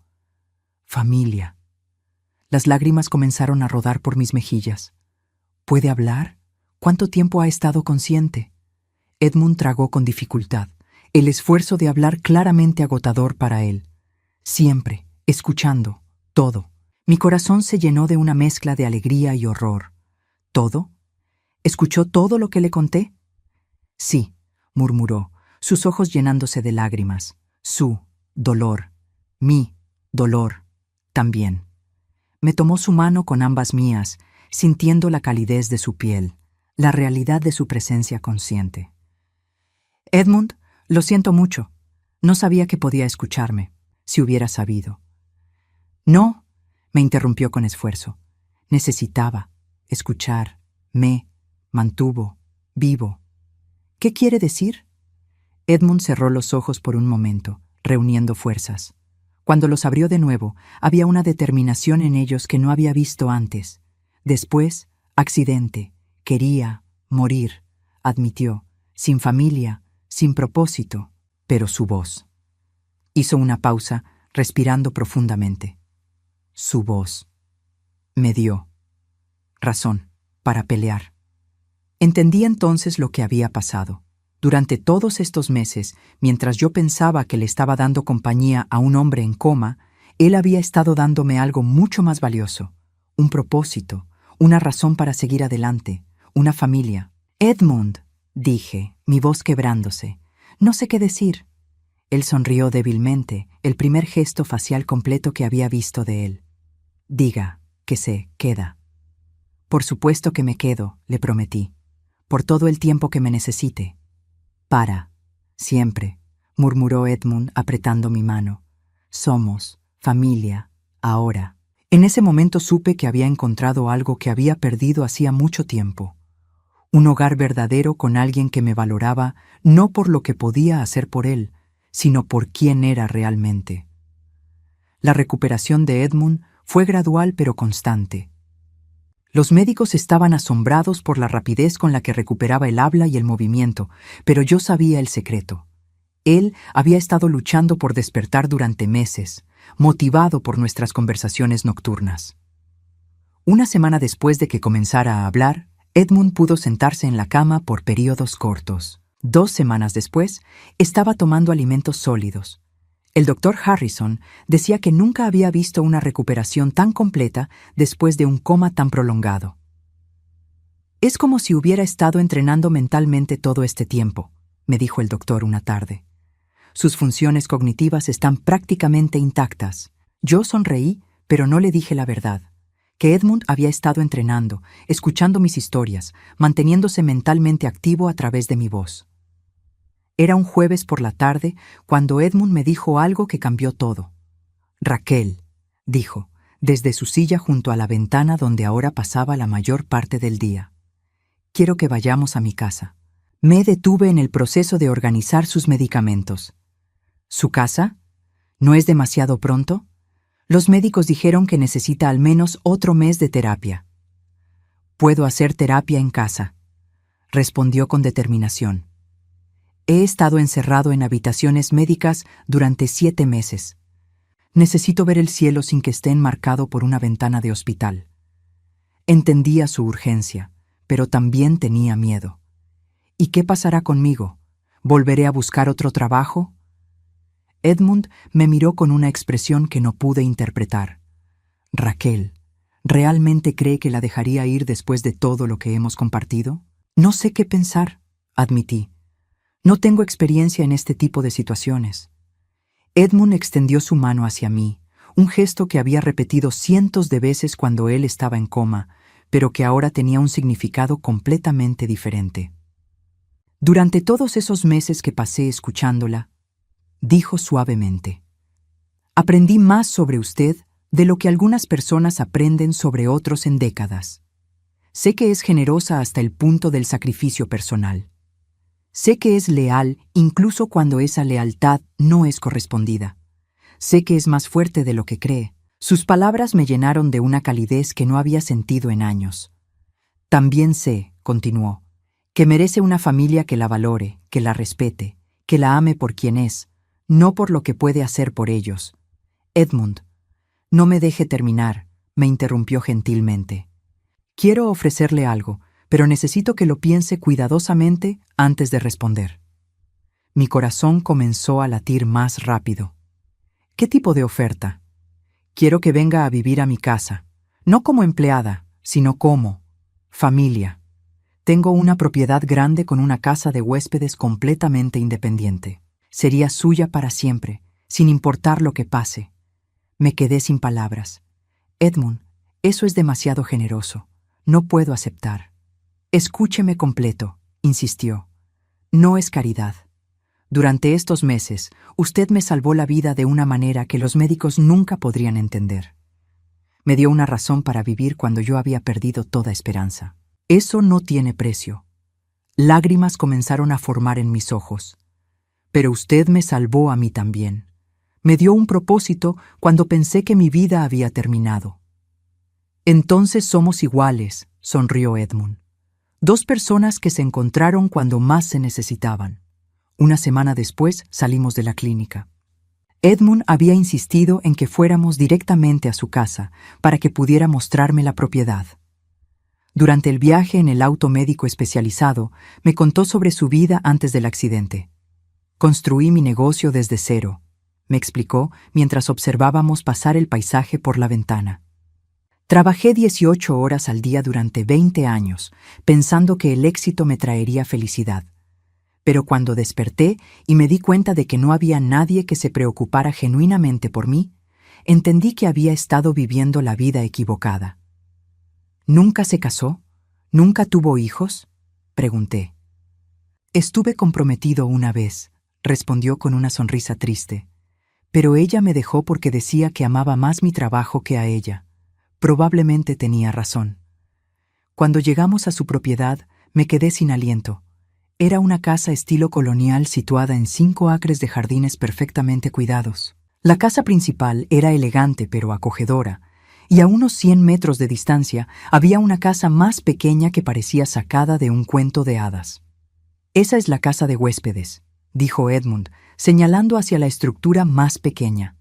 Familia. Las lágrimas comenzaron a rodar por mis mejillas. ¿Puede hablar? ¿Cuánto tiempo ha estado consciente? Edmund tragó con dificultad. El esfuerzo de hablar claramente agotador para él. Siempre, escuchando, todo. Mi corazón se llenó de una mezcla de alegría y horror. ¿Todo? ¿Escuchó todo lo que le conté? Sí, murmuró, sus ojos llenándose de lágrimas. Su dolor, mi dolor, también. Me tomó su mano con ambas mías, sintiendo la calidez de su piel, la realidad de su presencia consciente. Edmund, lo siento mucho. No sabía que podía escucharme, si hubiera sabido. No, me interrumpió con esfuerzo. Necesitaba escuchar. Me mantuvo vivo. ¿Qué quiere decir? Edmund cerró los ojos por un momento, reuniendo fuerzas. Cuando los abrió de nuevo, había una determinación en ellos que no había visto antes. Después, accidente, quería morir, admitió, sin familia, sin propósito, pero su voz. Hizo una pausa, respirando profundamente. Su voz. Me dio razón para pelear. Entendí entonces lo que había pasado. Durante todos estos meses, mientras yo pensaba que le estaba dando compañía a un hombre en coma, él había estado dándome algo mucho más valioso, un propósito, una razón para seguir adelante, una familia. Edmund, dije, mi voz quebrándose. No sé qué decir. Él sonrió débilmente, el primer gesto facial completo que había visto de él. Diga que se queda. Por supuesto que me quedo, le prometí, por todo el tiempo que me necesite. Para, siempre, murmuró Edmund apretando mi mano. Somos familia, ahora. En ese momento supe que había encontrado algo que había perdido hacía mucho tiempo. Un hogar verdadero con alguien que me valoraba no por lo que podía hacer por él, sino por quién era realmente. La recuperación de Edmund fue gradual pero constante. Los médicos estaban asombrados por la rapidez con la que recuperaba el habla y el movimiento, pero yo sabía el secreto. Él había estado luchando por despertar durante meses, motivado por nuestras conversaciones nocturnas. Una semana después de que comenzara a hablar, Edmund pudo sentarse en la cama por períodos cortos. 2 semanas después, estaba tomando alimentos sólidos. El doctor Harrison decía que nunca había visto una recuperación tan completa después de un coma tan prolongado. Es como si hubiera estado entrenando mentalmente todo este tiempo, me dijo el doctor una tarde. Sus funciones cognitivas están prácticamente intactas. Yo sonreí, pero no le dije la verdad. Que Edmund había estado entrenando, escuchando mis historias, manteniéndose mentalmente activo a través de mi voz. Era un jueves por la tarde cuando Edmund me dijo algo que cambió todo. Raquel, dijo, desde su silla junto a la ventana donde ahora pasaba la mayor parte del día. Quiero que vayamos a mi casa. Me detuve en el proceso de organizar sus medicamentos. ¿Su casa? ¿No es demasiado pronto? Los médicos dijeron que necesita al menos otro mes de terapia. Puedo hacer terapia en casa, respondió con determinación. He estado encerrado en habitaciones médicas durante 7 meses. Necesito ver el cielo sin que esté enmarcado por una ventana de hospital. Entendía su urgencia, pero también tenía miedo. ¿Y qué pasará conmigo? ¿Volveré a buscar otro trabajo? Edmund me miró con una expresión que no pude interpretar. Raquel, ¿realmente cree que la dejaría ir después de todo lo que hemos compartido? No sé qué pensar, admití. No tengo experiencia en este tipo de situaciones. Edmund extendió su mano hacia mí, un gesto que había repetido cientos de veces cuando él estaba en coma, pero que ahora tenía un significado completamente diferente. Durante todos esos meses que pasé escuchándola, dijo suavemente, aprendí más sobre usted de lo que algunas personas aprenden sobre otros en décadas. Sé que es generosa hasta el punto del sacrificio personal. Sé que es leal incluso cuando esa lealtad no es correspondida. Sé que es más fuerte de lo que cree. Sus palabras me llenaron de una calidez que no había sentido en años. También sé, continuó, que merece una familia que la valore, que la respete, que la ame por quien es, no por lo que puede hacer por ellos. Edmund, no me deje terminar, me interrumpió gentilmente. Quiero ofrecerle algo, pero necesito que lo piense cuidadosamente antes de responder. Mi corazón comenzó a latir más rápido. ¿Qué tipo de oferta? Quiero que venga a vivir a mi casa, no como empleada, sino como familia. Tengo una propiedad grande con una casa de huéspedes completamente independiente. Sería suya para siempre, sin importar lo que pase. Me quedé sin palabras. Edmund, eso es demasiado generoso. No puedo aceptar. Escúcheme completo, insistió. No es caridad. Durante estos meses, usted me salvó la vida de una manera que los médicos nunca podrían entender. Me dio una razón para vivir cuando yo había perdido toda esperanza. Eso no tiene precio. Lágrimas comenzaron a formar en mis ojos. Pero usted me salvó a mí también. Me dio un propósito cuando pensé que mi vida había terminado. Entonces somos iguales, sonrió Edmund. Dos personas que se encontraron cuando más se necesitaban. Una semana después salimos de la clínica. Edmund había insistido en que fuéramos directamente a su casa para que pudiera mostrarme la propiedad. Durante el viaje en el auto médico especializado, me contó sobre su vida antes del accidente. Construí mi negocio desde cero, me explicó mientras observábamos pasar el paisaje por la ventana. Trabajé 18 horas al día durante 20 años, pensando que el éxito me traería felicidad. Pero cuando desperté y me di cuenta de que no había nadie que se preocupara genuinamente por mí, entendí que había estado viviendo la vida equivocada. ¿Nunca se casó? ¿Nunca tuvo hijos?, pregunté. Estuve comprometido una vez, respondió con una sonrisa triste. Pero ella me dejó porque decía que amaba más mi trabajo que a ella. Probablemente tenía razón. Cuando llegamos a su propiedad, me quedé sin aliento. Era una casa estilo colonial situada en 5 acres de jardines perfectamente cuidados. La casa principal era elegante pero acogedora, y a unos 100 metros de distancia había una casa más pequeña que parecía sacada de un cuento de hadas. Esa es la casa de huéspedes, dijo Edmund, señalando hacia la estructura más pequeña.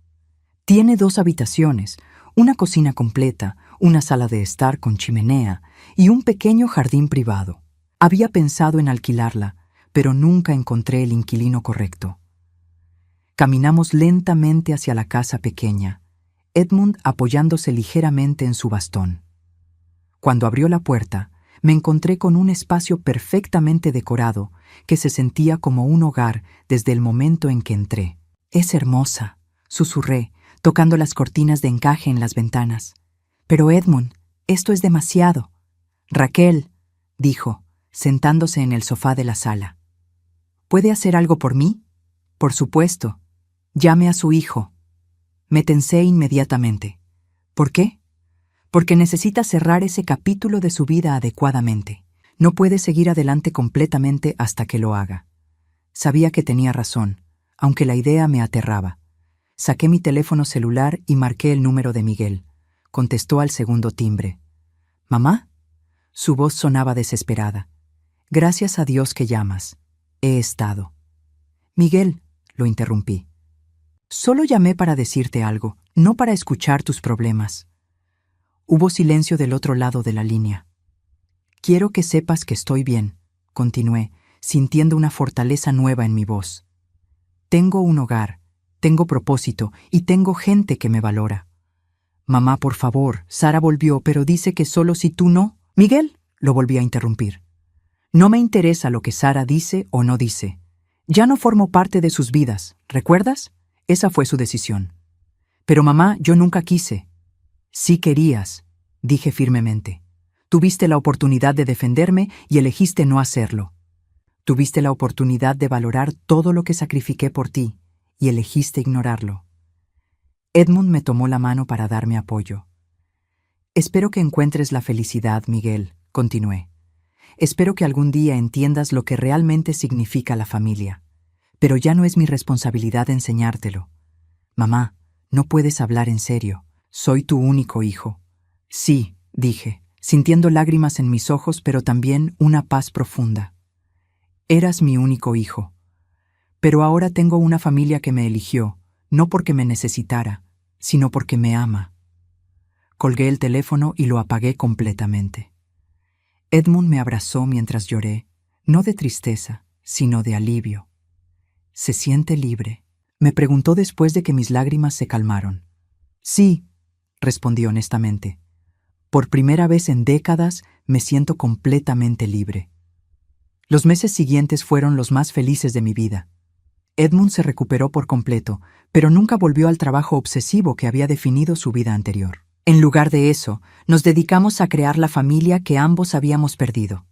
Tiene 2 habitaciones, una cocina completa, una sala de estar con chimenea y un pequeño jardín privado. Había pensado en alquilarla, pero nunca encontré el inquilino correcto. Caminamos lentamente hacia la casa pequeña, Edmund apoyándose ligeramente en su bastón. Cuando abrió la puerta, me encontré con un espacio perfectamente decorado que se sentía como un hogar desde el momento en que entré. «Es hermosa», susurré, tocando las cortinas de encaje en las ventanas. «Pero Edmund, esto es demasiado». «Raquel», dijo, sentándose en el sofá de la sala. «¿Puede hacer algo por mí?» «Por supuesto. Llame a su hijo». Me tensé inmediatamente. ¿Por qué? Porque necesita cerrar ese capítulo de su vida adecuadamente. No puede seguir adelante completamente hasta que lo haga. Sabía que tenía razón, aunque la idea me aterraba. Saqué mi teléfono celular y marqué el número de Miguel. Contestó al segundo timbre. «¿Mamá?» Su voz sonaba desesperada. «Gracias a Dios que llamas. He estado». «Miguel», lo interrumpí. «Solo llamé para decirte algo, no para escuchar tus problemas». Hubo silencio del otro lado de la línea. «Quiero que sepas que estoy bien», continué, sintiendo una fortaleza nueva en mi voz. «Tengo un hogar, tengo propósito y tengo gente que me valora». «Mamá, por favor», Sara volvió, pero dice que solo si tú no. «Miguel», lo volví a interrumpir. «No me interesa lo que Sara dice o no dice. Ya no formo parte de sus vidas, ¿recuerdas? Esa fue su decisión». «Pero mamá, yo nunca quise». «Sí querías», dije firmemente. «Tuviste la oportunidad de defenderme y elegiste no hacerlo. Tuviste la oportunidad de valorar todo lo que sacrifiqué por ti y elegiste ignorarlo». Edmund me tomó la mano para darme apoyo. «Espero que encuentres la felicidad, Miguel», continué. «Espero que algún día entiendas lo que realmente significa la familia. Pero ya no es mi responsabilidad enseñártelo. Mamá, no puedes hablar en serio. Soy tu único hijo». «Sí», dije, sintiendo lágrimas en mis ojos, pero también una paz profunda. «Eras mi único hijo. Pero ahora tengo una familia que me eligió, no porque me necesitara, sino porque me ama». Colgué el teléfono y lo apagué completamente. Edmund me abrazó mientras lloré, no de tristeza, sino de alivio. ¿Se siente libre?, me preguntó después de que mis lágrimas se calmaron. Sí, respondí honestamente. Por primera vez en décadas me siento completamente libre. Los meses siguientes fueron los más felices de mi vida. Edmund se recuperó por completo, pero nunca volvió al trabajo obsesivo que había definido su vida anterior. En lugar de eso, nos dedicamos a crear la familia que ambos habíamos perdido.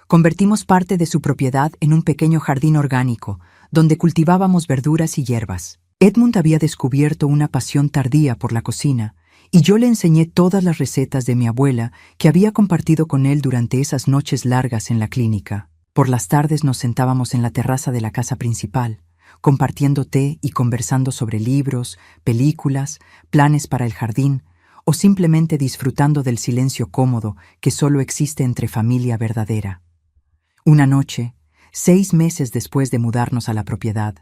Convertimos parte de su propiedad en un pequeño jardín orgánico, donde cultivábamos verduras y hierbas. Edmund había descubierto una pasión tardía por la cocina, y yo le enseñé todas las recetas de mi abuela que había compartido con él durante esas noches largas en la clínica. Por las tardes nos sentábamos en la terraza de la casa principal, compartiendo té y conversando sobre libros, películas, planes para el jardín, o simplemente disfrutando del silencio cómodo que solo existe entre familia verdadera. Una noche, 6 meses después de mudarnos a la propiedad,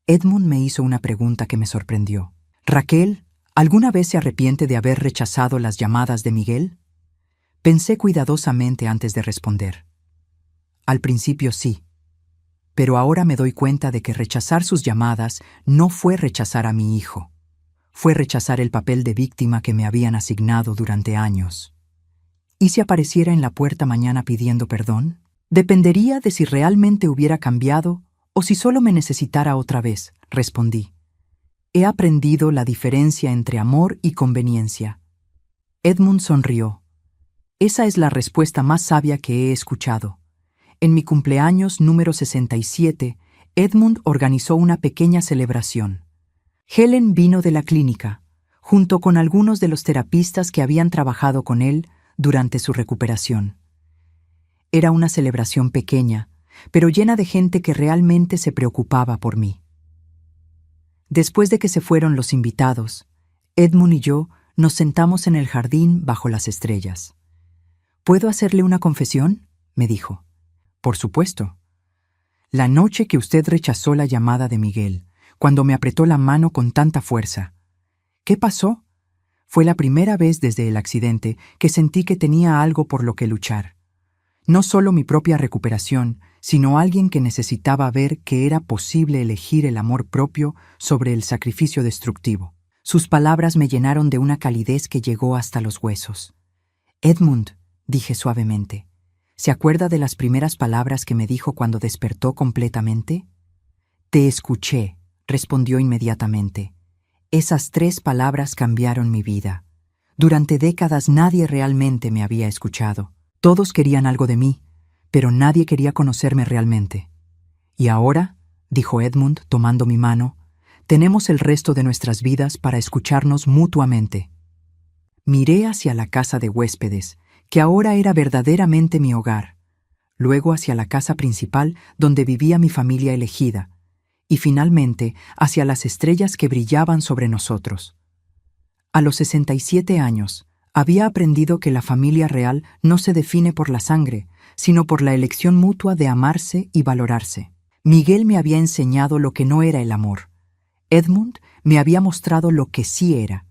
Edmund me hizo una pregunta que me sorprendió. «Raquel, ¿alguna vez se arrepiente de haber rechazado las llamadas de Miguel?» Pensé cuidadosamente antes de responder. Al principio sí, pero ahora me doy cuenta de que rechazar sus llamadas no fue rechazar a mi hijo. Fue rechazar el papel de víctima que me habían asignado durante años. ¿Y si apareciera en la puerta mañana pidiendo perdón? Dependería de si realmente hubiera cambiado o si solo me necesitara otra vez, respondí. He aprendido la diferencia entre amor y conveniencia. Edmund sonrió. Esa es la respuesta más sabia que he escuchado. En mi cumpleaños número 67, Edmund organizó una pequeña celebración. Helen vino de la clínica, junto con algunos de los terapistas que habían trabajado con él durante su recuperación. Era una celebración pequeña, pero llena de gente que realmente se preocupaba por mí. Después de que se fueron los invitados, Edmund y yo nos sentamos en el jardín bajo las estrellas. ¿Puedo hacerle una confesión?, me dijo. Por supuesto. La noche que usted rechazó la llamada de Miguel, cuando me apretó la mano con tanta fuerza. ¿Qué pasó? Fue la primera vez desde el accidente que sentí que tenía algo por lo que luchar. No solo mi propia recuperación, sino alguien que necesitaba ver que era posible elegir el amor propio sobre el sacrificio destructivo. Sus palabras me llenaron de una calidez que llegó hasta los huesos. Edmund, dije suavemente, ¿se acuerda de las primeras palabras que me dijo cuando despertó completamente? Te escuché, respondió inmediatamente. Esas 3 palabras cambiaron mi vida. Durante décadas nadie realmente me había escuchado. Todos querían algo de mí, pero nadie quería conocerme realmente. Y ahora, dijo Edmund tomando mi mano, tenemos el resto de nuestras vidas para escucharnos mutuamente. Miré hacia la casa de huéspedes, que ahora era verdaderamente mi hogar, luego hacia la casa principal donde vivía mi familia elegida, y finalmente hacia las estrellas que brillaban sobre nosotros. A los 67 años, había aprendido que la familia real no se define por la sangre, sino por la elección mutua de amarse y valorarse. Miguel me había enseñado lo que no era el amor. Edmund me había mostrado lo que sí era.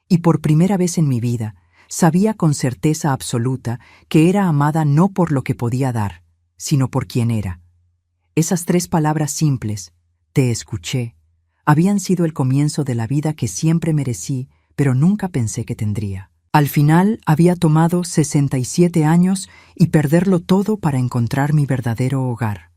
Y por primera vez en mi vida, sabía con certeza absoluta que era amada no por lo que podía dar, sino por quien era. Esas 3 palabras simples, te escuché, habían sido el comienzo de la vida que siempre merecí, pero nunca pensé que tendría. Al final había tomado 67 años y perderlo todo para encontrar mi verdadero hogar.